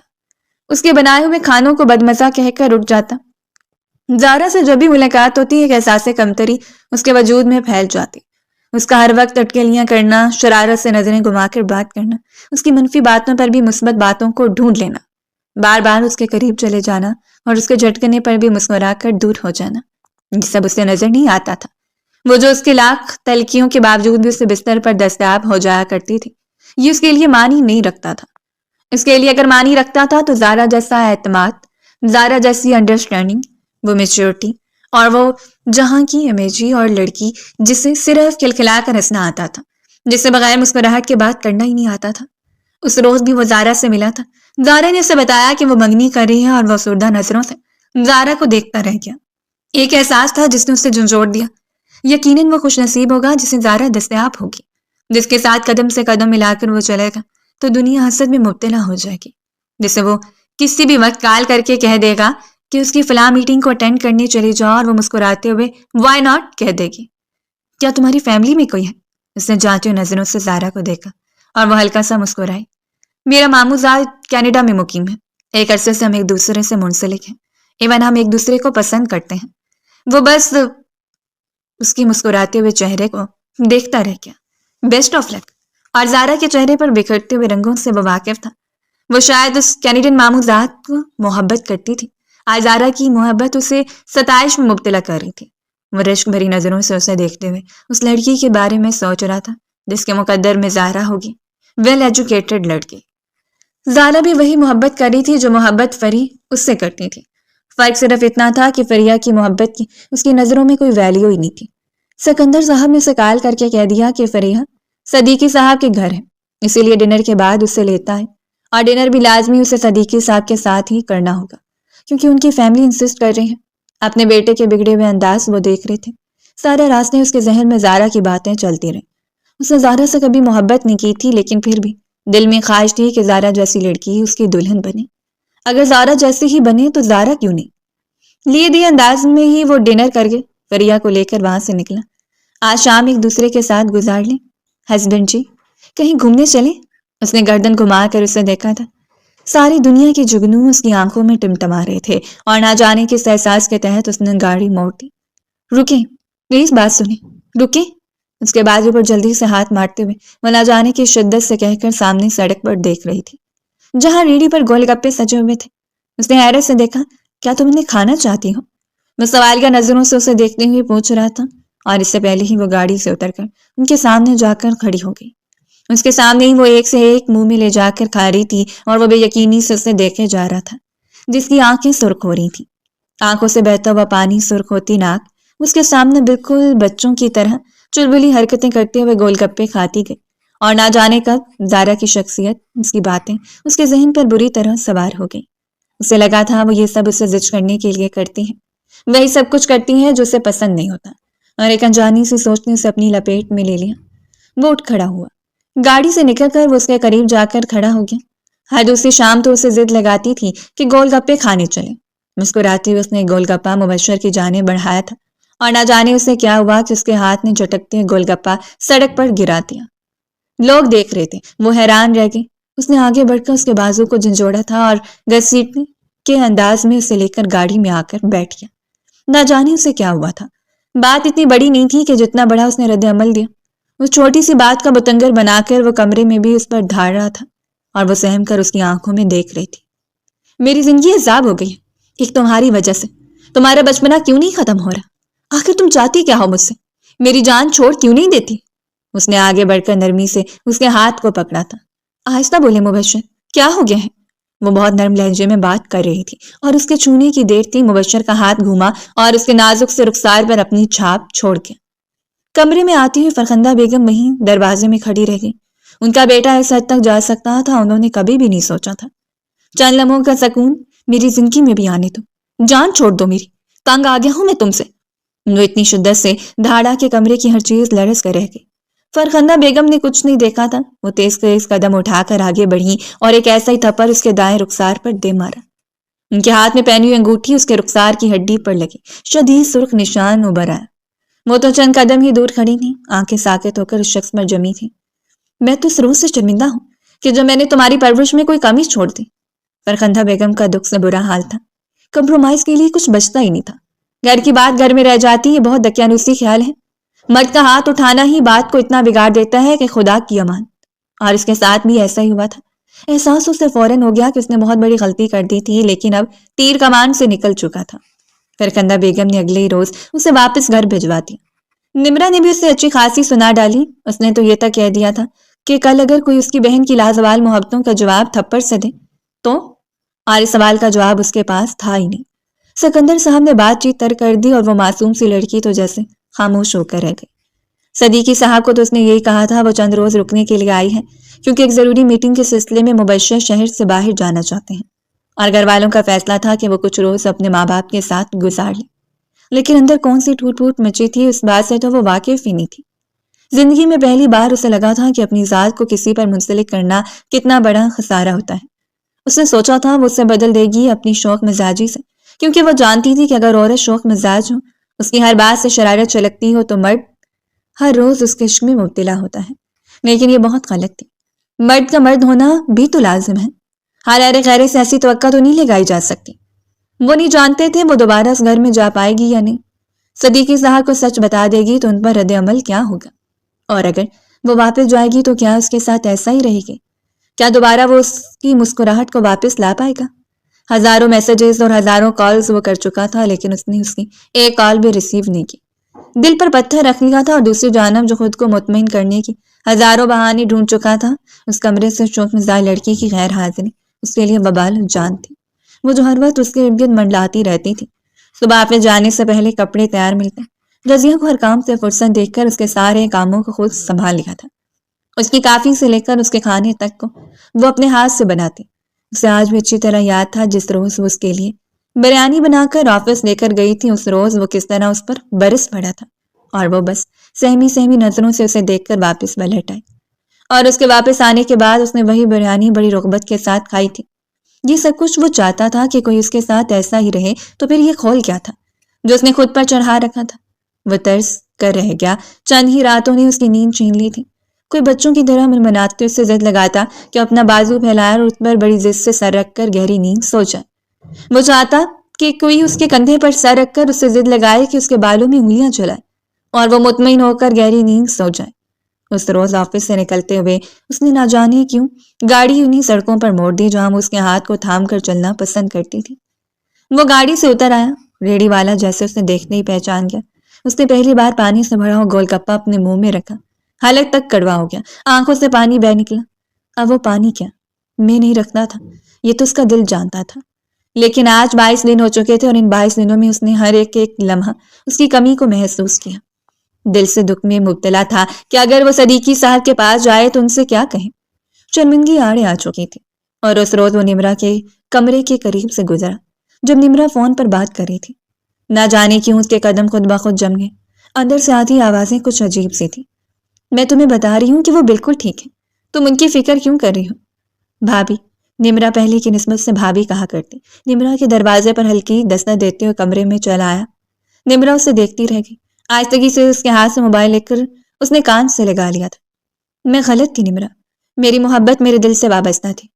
Speaker 1: اس کے بنائے ہوئے کھانوں کو بدمزہ کہہ کر اٹھ جاتا۔ زارا سے جب بھی ملاقات ہوتی ایک احساس کمتری اس کے وجود میں پھیل جاتی۔ اس کا ہر وقت اٹکلیاں کرنا، شرارت سے نظریں گھما کر بات کرنا، اس کی منفی باتوں پر بھی مثبت باتوں کو ڈھونڈ لینا، بار بار اس کے قریب چلے جانا اور اس کے جھٹکنے پر بھی مسکرا کر دور ہو جانا، یہ سب اسے نظر نہیں آتا تھا۔ وہ جو اس کے لاکھ تلخیوں کے باوجود بھی اسے بستر پر دستیاب ہو جایا کرتی تھی، یہ اس کے لیے معنی نہیں رکھتا تھا۔ اس کے لیے اگر معنی رکھتا تھا تو زارا جیسا اعتماد، زارا جیسی انڈرسٹینڈنگ، وہ میچورٹی، اور وہ جہاں کی امیجی اور لڑکی جسے صرف کھلکھلا کر ہنسنا آتا تھا، جسے بغیر مسکراہٹ کے بات کرنا ہی نہیں آتا تھا۔ اس روز بھی وہ زارا سے ملا تھا۔ زارا نے اسے بتایا کہ وہ منگنی کر رہی ہے اور وہ افسردہ نظروں سے زارا کو دیکھتا رہ گیا۔ ایک احساس تھا جس نے اسے جھنجھوڑ دیا۔ یقیناً وہ خوش نصیب ہوگا جسے زارا دستیاب ہوگی، جس کے ساتھ قدم سے قدم ملا کر وہ چلے گا تو دنیا حسد میں مبتلا ہو جائے گی، جسے وہ کسی بھی وقت کال کر کے کہہ دے گا کہ اس کی فلاں میٹنگ کو اٹینڈ کرنے چلی جاؤ، اور وہ مسکراتے ہوئے وائی ناٹ کہہ دے گی۔ کیا تمہاری فیملی میں کوئی ہے؟ اس نے جانچے نظروں سے زارا کو دیکھا اور وہ ہلکا سا مسکرائی۔ میرا ماموں زاد کینیڈا میں مقیم ہے، ایک عرصے سے ہم ایک دوسرے سے منسلک ہیں، ایون ہم ایک دوسرے کو پسند کرتے ہیں۔ وہ بس اس کی مسکراتے ہوئے چہرے کو دیکھتا رہ گیا۔ بیسٹ آف لک۔ اور زارا کے چہرے پر بکھرتے ہوئے رنگوں سے وہ واقف تھا۔ وہ شاید اس کینیڈین ماموں زاد کو محبت کرتی تھی۔ آج زارا کی محبت اسے ستائش میں مبتلا کر رہی تھی۔ وہ رشک بھری نظروں سے اسے دیکھتے ہوئے اس لڑکی کے بارے میں سوچ رہا تھا جس کے مقدر میں زارا ہوگی، ویل ایجوکیٹڈ لڑکی۔ زارا بھی وہی محبت کر رہی تھی جو محبت فری اس سے کرتی تھی۔ فرق صرف اتنا تھا کہ فریا کی محبت کی اس کی نظروں میں کوئی ویلیو ہی نہیں تھی۔ سکندر صاحب نے اسے کال کر کے کہہ دیا کہ فریا صدیقی صاحب کے گھر ہے، اسی لیے ڈنر کے بعد اسے لیتا ہے، اور ڈنر بھی لازمی اسے صدیقی صاحب کے ساتھ ہی کرنا ہوگا کیونکہ ان کی فیملی انسسٹ کر رہی ہے۔ اپنے بیٹے کے بگڑے ہوئے انداز وہ دیکھ رہے تھے۔ سارے راستے اس کے ذہن میں زارا کی باتیں چلتی رہیں۔ اس نے زارا سے کبھی محبت نہیں کی تھی، لیکن پھر بھی دل میں خواہش تھی کہ زارا جیسی لڑکی اس کی دلہن بنے۔ اگر زارا جیسی ہی بنے تو زارا کیوں نہیں؟ لیے دیے انداز میں ہی وہ ڈنر کر گئے، فریا کو لے کر وہاں سے نکلا۔ آج شام ایک دوسرے کے ساتھ گزار لیں ہسبینڈ جی، کہیں گھومنے چلیں؟ اس نے گردن گھما کر اسے دیکھا تھا۔ ساری دنیا کے جگنو اس کی آنکھوں میں ٹمٹما رہے تھے اور نہ جانے کس احساس کے تحت اس نے گاڑی موڑ دی۔ رکیں، پلیز بات سنیں، رکیں۔ اس کے بازو پر جلدی سے ہاتھ مارتے ہوئے وہ نہ جانے کی شدت سے کہہ کر سامنے سڑک پر دیکھ رہی تھی جہاں ریڑھی پر گول گپے سجے ہوئے تھے۔ اس نے حیرت سے دیکھا، کیا تم انہیں کھانا چاہتی ہو؟ وہ سوالیہ نظروں سے اسے دیکھتے ہوئے پوچھ رہا تھا، اور اس سے پہلے ہی وہ گاڑی سے اتر کر ان کے سامنے جا کر کھڑی ہو گئی۔ اس کے سامنے ہی وہ ایک سے ایک منہ میں لے جا کر کھا رہی تھی اور وہ بے یقینی سے اسے دیکھے جا رہا تھا، جس کی آنکھیں سرخ ہو رہی تھیں، آنکھوں سے بہتا ہوا پانی، سرخ ہوتی ناک، اس کے سامنے بالکل بچوں کی طرح چلبلی حرکتیں کرتے ہوئے گول گپے کھاتی گئی۔ اور نہ جانے کب زارا کی شخصیت، اس کی باتیں اس کے ذہن پر بری طرح سوار ہو گئی۔ اسے لگا تھا وہ یہ سب اسے زج کرنے کے لیے کرتی ہیں، وہی سب کچھ کرتی ہیں جو اسے پسند نہیں ہوتا، اور ایک انجانی سی سوچ نے اسے اپنی لپیٹ میں لے لیا۔ وہ اٹھ کھڑا ہوا، گاڑی سے نکل کر وہ اس کے قریب جا کر کھڑا ہو گیا۔ ہر دوسری شام تو اسے ضد لگاتی تھی کہ گول گپے کھانے چلے۔ مسکراتے ہوئے اس نے گول گپا مبشر کی جانب بڑھایا تھا، اور نہ جانے اسے کیا ہوا کہ اس کے ہاتھ نے جھٹکتے گول گپا سڑک پر گرا دیا۔ لوگ دیکھ رہے تھے، وہ حیران رہ گئی۔ اس نے آگے بڑھ کر اس کے بازو کو جھنجھوڑا تھا اور گھسیٹنے کے انداز میں اسے لے کر گاڑی میں آ کر بیٹھ گیا۔ نہ جانے اسے کیا ہوا تھا۔ بات اتنی بڑی نہیں تھی کہ جتنا بڑا اس نے رد عمل دیا۔ اس چھوٹی سی بات کا بتنگر بنا کر وہ کمرے میں بھی اس پر دھاڑ رہا تھا اور وہ سہم کر اس کی آنکھوں میں دیکھ رہی تھی۔ میری زندگی عذاب ہو گئی ہے ایک تمہاری وجہ سے۔ تمہارا بچپنا کیوں نہیں ختم ہو رہا؟ آخر تم چاہتی کیا ہو مجھ سے؟ میری جان چھوڑ کیوں نہیں دیتی؟ اس نے آگے بڑھ کر نرمی سے اس کے ہاتھ کو پکڑا تھا۔ آہستہ بولے مبشر، کیا ہو گیا ہے؟ وہ بہت نرم لہجے میں بات کر رہی تھی اور اس کے چھونے کی دیر تھی مبشر کا ہاتھ گھوما اور اس کے نازک سے رخسار پر اپنی چھاپ چھوڑ کے کمرے میں آتی ہوئی فرخندہ بیگم وہیں دروازے میں کھڑی رہ گئی۔ ان کا بیٹا اس حد تک جا سکتا تھا انہوں نے کبھی بھی نہیں سوچا تھا۔ چند لمحوں کا سکون میری زندگی میں بھی آنے دو، جان چھوڑ دو میری، تنگ آ گیا ہوں میں تم سے۔ وہ اتنی شدت سے دھاڑا کہ کمرے کی ہر چیز لرز کر رہ گئی۔ فرخندہ بیگم نے کچھ نہیں دیکھا تھا، وہ تیز تیز قدم اٹھا کر آگے بڑھی اور ایک ایسا ہی تھپڑ اس کے دائیں رخسار پر دے مارا۔ ان کے ہاتھ میں پہنی ہوئی انگوٹھی اس کے رخسار کی ہڈی پر لگی، شدید سرخ نشان ابھر آیا۔ وہ تو چند قدم ہی دور کھڑی تھی، آنکھیں ساکت ہو کر اس شخص پر جمی تھی۔ میں تو اس روح سے شرمندہ ہوں کہ جب میں نے تمہاری پرورش میں کوئی کمی چھوڑ دی۔ فرخندہ بیگم کا دکھ سے برا حال تھا، کمپرومائز کے لیے کچھ بچتا ہی نہیں تھا۔ گھر کی بات گھر میں رہ جاتی، یہ بہت دقیانوسی خیال ہے۔ مرد کا ہاتھ اٹھانا ہی بات کو اتنا بگاڑ دیتا ہے کہ خدا کی امان۔ اور اس کے ساتھ بھی ایسا ہی ہوا تھا۔ احساس اسے فوراً ہو گیا کہ اس نے بہت بڑی غلطی کر دی تھی، لیکن اب تیر کمان سے نکل چکا تھا۔ فرخندہ بیگم نے اگلے ہی روز اسے واپس گھر بھجوا دیا۔ نمرا نے بھی اسے اچھی خاصی سنا ڈالی۔ اس نے تو یہ تک کہہ دیا تھا کہ کل اگر کوئی اس کی بہن کی لازوال محبتوں کا جواب تھپڑ سے دے تو، اور اس سوال کا جواب اس کے پاس تھا ہی نہیں۔ سکندر صاحب نے بات چیت تر کر دی اور وہ معصوم سی لڑکی تو جیسے خاموش ہو کر رہ گئی۔ صدیقی صاحب کو تو اس نے یہی کہا تھا وہ چند روز رکنے کے لیے آئی ہے کیونکہ ایک ضروری میٹنگ کے سلسلے میں مبشر شہر سے باہر جانا چاہتے ہیں، اور گھر والوں کا فیصلہ تھا کہ وہ کچھ روز اپنے ماں باپ کے ساتھ گزار لیں۔ لیکن اندر کون سی ٹوٹ پھوٹ مچی تھی اس بات سے تو وہ واقف ہی نہیں تھی۔ زندگی میں پہلی بار اسے لگا تھا کہ اپنی ذات کو کسی پر منسلک کرنا کتنا بڑا خسارہ ہوتا ہے۔ اس نے سوچا تھا وہ اسے بدل دے گی اپنی شوق مزاجی سے، کیونکہ وہ جانتی تھی کہ اگر عورت شوق مزاج ہو، اس کی ہر بات سے شرارت چھلکتی ہو، تو مرد ہر روز اس کے عشق میں مبتلا ہوتا ہے۔ لیکن یہ بہت غلط تھی۔ مرد کا مرد ہونا بھی تو لازم ہے۔ ہر ارے غیرے سے ایسی توقع تو نہیں لگائی جا سکتی۔ وہ نہیں جانتے تھے وہ دوبارہ اس گھر میں جا پائے گی یا نہیں۔ صدیقی صاحب کو سچ بتا دے گی تو ان پر رد عمل کیا ہوگا، اور اگر وہ واپس جائے گی تو کیا اس کے ساتھ ایسا ہی رہے گی؟ کیا دوبارہ وہ اس کی مسکراہٹ کو واپس لا پائے گا؟ ہزاروں میسیجز اور ہزاروں کالز وہ کر چکا تھا، لیکن اس نے اس کی ایک کال بھی ریسیو نہیں کی۔ دل پر پتھر رکھ لیا تھا اور دوسری جانب جو خود کو مطمئن کرنے کی ہزاروں بہانے ڈھونڈ چکا تھا، اس کمرے سے شوق مزاح لڑکی کی غیر حاضری اس کے لیے وبال جان تھی۔ وہ جو ہر وقت اس کے ارد گرد منڈلاتی رہتی تھی۔ صبح اپنے جانے سے پہلے کپڑے تیار ملتے، رضیہ کو ہر کام سے فرصت دیکھ کر اس کے سارے کاموں کو خود سنبھال لیا تھا۔ اس کی کافی سے لے کر اس کے کھانے تک کو وہ اپنے ہاتھ سے بناتی۔ اسے آج بھی اچھی طرح یاد تھا جس روز وہ اس کے لیے بریانی بنا کر آفس لے کر گئی تھی، اس روز وہ کس طرح اس پر برس پڑا تھا، اور وہ بس سہمی سہمی نظروں سے اسے دیکھ کر واپس پلٹ آئی۔ اور اس کے واپس آنے کے بعد اس نے وہی بریانی بڑی رغبت کے ساتھ کھائی تھی۔ یہ سب کچھ وہ چاہتا تھا کہ کوئی اس کے ساتھ ایسا ہی رہے، تو پھر یہ کھول کیا تھا جو اس نے خود پر چڑھا رکھا تھا؟ وہ ترس کر رہ گیا۔ چند ہی راتوں نے اس کی نیند چھین لی تھی۔ کوئی بچوں کی طرح منمناتے اس سے ضد لگاتا کہ اپنا بازو پھیلایا اور اس پر بڑی ضد سے سر رکھ کر گہری نیند سو جائے۔ وہ چاہتا کہ کوئی اس کے کندھے پر سر رکھ کر اس سے ضد لگائے کہ اس کے بالوں میں انگلیاں چلائے اور وہ مطمئن ہو کر گہری نیند سو جائے۔ اس روز آفس سے نکلتے ہوئے اس نے نہ جانے کیوں گاڑی انہی سڑکوں پر موڑ دی جہاں وہ اس کے ہاتھ کو تھام کر چلنا پسند کرتی تھی۔ وہ گاڑی سے اتر آیا، ریڑھی والا جیسے اس نے دیکھتے ہی پہچان گیا۔ اس نے پہلی بار پانی سے بھرا ہوا گول گپا اپنے منہ میں رکھا، حلق تک کڑوا ہو گیا، آنکھوں سے پانی بہہ نکلا۔ اب وہ پانی کیا میں نہیں رکھتا تھا، یہ تو اس کا دل جانتا تھا۔ لیکن آج 22 دن ہو چکے تھے اور ان 22 دنوں میں اس نے ہر ایک لمحہ اس کی کمی کو محسوس کیا۔ دل سے دکھ میں مبتلا تھا کہ اگر وہ صدیقی صاحب کے پاس جائے تو ان سے کیا کہیں۔ شرمندگی آڑے آ چکی تھی، اور اس روز وہ نمرا کے کمرے کے قریب سے گزرا جب نمرا فون پر بات کر رہی تھی۔ نہ جانے کیوں اس کے قدم خود بخود جم گئے۔ اندر سے آتی آوازیں کچھ عجیب سی تھی۔ میں تمہیں بتا رہی ہوں کہ وہ بالکل ٹھیک ہے، تم ان کی فکر کیوں کر رہی ہو؟ بھابھی، نمرا پہلے کی نسبت سے بھابھی کہا کرتی۔ نمرا کے دروازے پر ہلکی دستک دیتے ہوئے کمرے میں چلا آیا۔ نمرا اسے دیکھتی رہ گئی۔ آہستگی سے اس کے ہاتھ سے موبائل لے کر اس نے کان سے لگا لیا تھا۔ میں غلط تھی نمرا، میری محبت میرے دل سے وابستہ تھی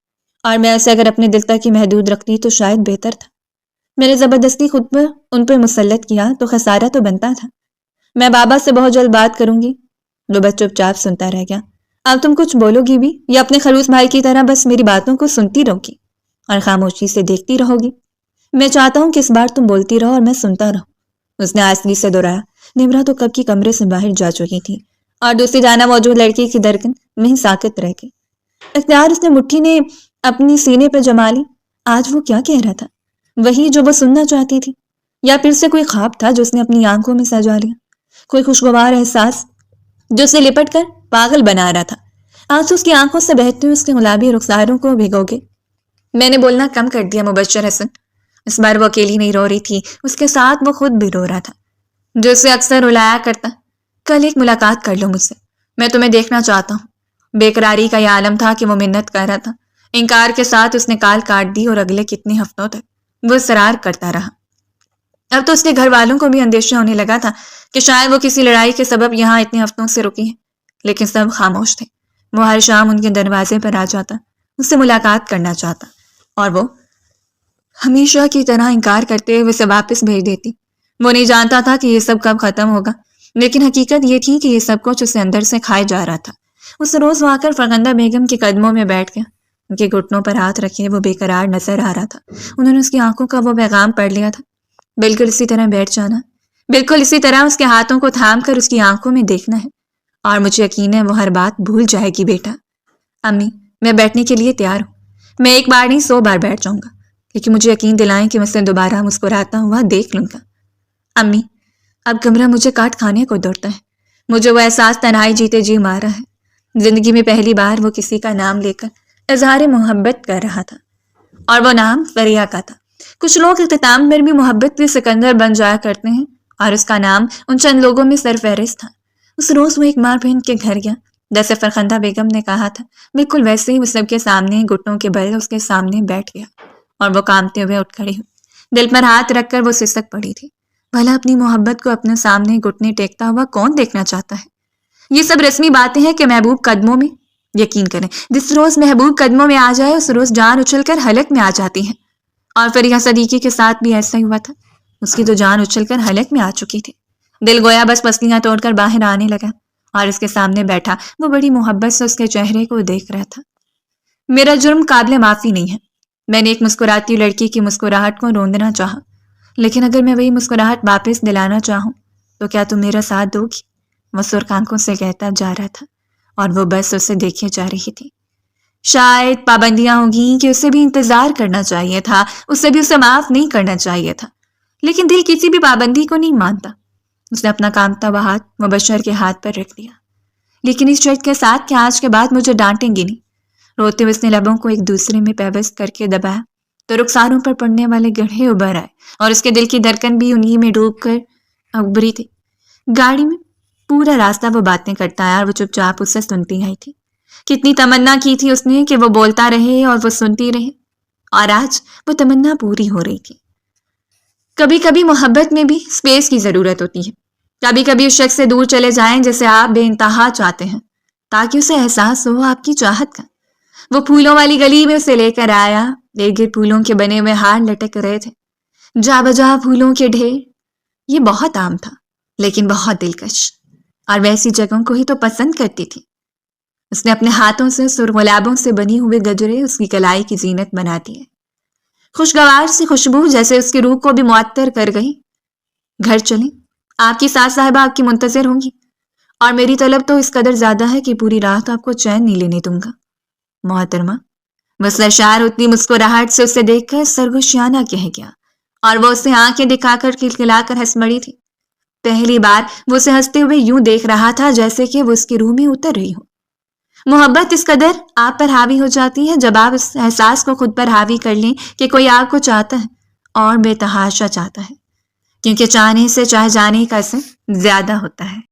Speaker 1: اور میں اسے اگر اپنے دل تک ہی محدود رکھتی تو شاید بہتر تھا۔ میں نے زبردستی خود پر ان پہ مسلط کیا تو خسارہ تو بنتا تھا۔ میں بابا سے بہت جلد بات کروں گی۔ وہ بس چپ چاپ سنتا رہ گیا۔ اب تم کچھ بولو گی بھی یا اپنے خلوص بھائی کی طرح بس میری باتوں کو سنتی رہو گی اور خاموشی سے دیکھتی رہو گی؟ میں چاہتا ہوں کہ اس بار تم بولتی رہو اور میں سنتا رہوں۔ اس نے آہستگی سے دہرایا۔ نمرا تو کب کی کمرے سے باہر جا چکی تھی اور دوسری جانب موجود لڑکی کی دھڑکن وہیں ساکت رہ گئی۔ اختیار اس نے مٹھی نے اپنی سینے پہ جما لی۔ آج وہ کیا کہہ رہا تھا؟ وہی جو وہ سننا چاہتی تھی، یا پھر سے کوئی خواب تھا جو اس نے اپنی آنکھوں میں سجا لیا؟ کوئی خوشگوار احساس جو اسے لپٹ کر پاگل بنا رہا تھا۔ آنسو اس کی آنکھوں سے بہتے ہوئے اس کے گلابی رخساروں کو بھگو گئے۔ میں نے بولنا کم کر دیا مبشر حسن۔ اس بار وہ اکیلی نہیں رو رہی تھی، اس کے ساتھ وہ خود بھی رو رہا تھا، جو اسے اکثر رلایا کرتا۔ کل ایک ملاقات کر لو مجھ سے، میں تمہیں دیکھنا چاہتا ہوں۔ بے قراری کا یہ عالم تھا کہ وہ منت کر رہا تھا۔ انکار کے ساتھ اس نے کال کاٹ دی اور اگلے کتنے ہفتوں تک وہ اصرار کرتا رہا۔ اب تو اس کے گھر والوں کو بھی اندیشہ ہونے لگا تھا کہ شاید وہ کسی لڑائی کے سبب یہاں اتنے ہفتوں سے رکی ہیں، لیکن سب خاموش تھے۔ وہ ہر شام ان کے دروازے پر آ جاتا، اس سے ملاقات کرنا چاہتا، اور وہ ہمیشہ کی طرح انکار کرتے ہوئے اسے واپس بھیج دیتی۔ وہ نہیں جانتا تھا کہ یہ سب کب ختم ہوگا، لیکن حقیقت یہ تھی کہ یہ سب کچھ اسے اندر سے کھائے جا رہا تھا۔ اس روز وہ آ کر فرخندہ بیگم کے قدموں میں بیٹھ گیا۔ ان کے گھٹنوں پر ہاتھ رکھے وہ بے قرار نظر آ رہا تھا۔ انہوں نے اس کی آنکھوں کا وہ پیغام پڑھ لیا تھا۔ بالکل اسی طرح بیٹھ جانا، بالکل اسی طرح اس کے ہاتھوں کو تھام کر اس کی آنکھوں میں دیکھنا ہے، اور مجھے یقین ہے وہ ہر بات بھول جائے گی۔ بیٹا، امی میں بیٹھنے کے لیے تیار ہوں، میں ایک بار نہیں 100 بار بیٹھ جاؤں گا، لیکن مجھے یقین دلائیں کہ میں اسے دوبارہ مسکراتا ہوا دیکھ لوں گا۔ امی اب کمرہ مجھے کاٹ کھانے کو دوڑتا ہے۔ مجھے وہ احساس تنہائی جیتے جی مارا ہے۔ زندگی میں پہلی بار وہ کسی کا نام لے کر اظہار محبت کر رہا تھا، اور وہ نام فریہ کا تھا۔ کچھ لوگ اختتام پر بھی محبت کے سکندر بن جایا کرتے ہیں، اور اس کا نام ان چند لوگوں میں سرفہرست تھا۔ اس روز وہ ایک مار بہن کے گھر گیا، جیسے فرخندہ بیگم نے کہا تھا، بالکل ویسے ہی وہ سب کے سامنے گھٹنوں کے بل اس کے سامنے بیٹھ گیا، اور وہ کانپتے ہوئے اٹھ کھڑی ہوئی۔ دل پر ہاتھ رکھ کر وہ سسک پڑی تھی۔ بھلا اپنی محبت کو اپنے سامنے گھٹنے ٹیکتا ہوا کون دیکھنا چاہتا ہے؟ یہ سب رسمی باتیں ہیں کہ محبوب قدموں میں، یقین کریں جس روز محبوب قدموں میں آ جائے اس روز جان اچھل کر حلق میں آ جاتی ہے، اور فریہ صدیقی کے ساتھ بھی ایسا ہی ہوا تھا۔ اس کی تو جان اچھل کر حلق میں آ چکی تھی۔ دل گویا بس پسلیاں توڑ کر باہر آنے لگا، اور اس کے سامنے بیٹھا وہ بڑی محبت سے اس کے چہرے کو دیکھ رہا تھا۔ میرا جرم قابل معافی نہیں ہے، میں نے ایک مسکراتی لڑکی کی مسکراہٹ کو روندنا چاہا، لیکن اگر میں وہی مسکراہٹ واپس دلانا چاہوں تو کیا تم میرا ساتھ دو گی؟ وہ سرخ آنکھوں سے کہتا جا رہا تھا، اور وہ بس اسے دیکھے جا رہی تھی۔ شاید پابندیاں ہوگی کہ اسے بھی انتظار کرنا چاہیے تھا، اسے بھی اسے معاف نہیں کرنا چاہیے تھا، لیکن دل کسی بھی پابندی کو نہیں مانتا۔ اس نے اپنا کانپتا ہوا ہاتھ مبشر کے ہاتھ پر رکھ دیا، لیکن اس شرط کے ساتھ کہ آج کے بعد مجھے ڈانٹیں گی نہیں۔ روتے ہوئے اس نے لبوں کو ایک دوسرے میں پیوست کر کے دبایا تو رخساروں پر پڑنے والے گڑھے ابھر آئے، اور اس کے دل کی دھڑکن بھی انہی میں ڈوب کر ابھری تھی۔ گاڑی میں پورا راستہ وہ باتیں کرتا آیا اور وہ چپ چاپ اسے سنتی آئی تھی۔ کتنی تمنا کی تھی اس نے کہ وہ بولتا رہے اور وہ سنتی رہے، اور آج وہ تمنا پوری ہو رہی تھی۔ کبھی کبھی محبت میں بھی سپیس کی ضرورت ہوتی ہے۔ کبھی کبھی اس شخص سے دور چلے جائیں جسے آپ بے انتہا چاہتے ہیں، تاکہ اسے احساس ہو آپ کی چاہت کا۔ وہ پھولوں والی گلی میں اسے لے کر آیا، ارد گرد پھولوں کے بنے ہوئے ہار لٹک رہے تھے، جا بجا پھولوں کے ڈھیر۔ یہ بہت عام تھا لیکن بہت دلکش، اور ویسی جگہوں کو ہی تو پسند کرتی تھی۔ اس نے اپنے ہاتھوں سے سرخ گلابوں سے بنی ہوئے گجرے اس کی کلائی کی زینت بنا دیے۔ خوشگوار سی خوشبو جیسے اس کی روح کو بھی معطر کر گئی۔ گھر چلیں، آپ کی ساس صاحبہ آپ کی منتظر ہوں گی، اور میری طلب تو اس قدر زیادہ ہے کہ پوری رات آپ کو چین نہیں لینے دوں گا۔ محترمہ، وہ سرشار اتنی مسکراہٹ سے اسے دیکھ کر سرگوشیانہ کہہ گیا، اور وہ اسے آنکھیں دکھا کر کلکلا کر ہنس پڑی تھی۔ پہلی بار وہ اسے ہنستے ہوئے یوں دیکھ رہا تھا جیسے کہ وہ اس کی روح میں اتر رہی ہو۔ محبت اس قدر آپ پر حاوی ہو جاتی ہے جب آپ اس احساس کو خود پر حاوی کر لیں کہ کوئی آپ کو چاہتا ہے اور بے تحاشا چاہتا ہے، کیونکہ چاہنے سے چاہ جانے کا اثر زیادہ ہوتا ہے۔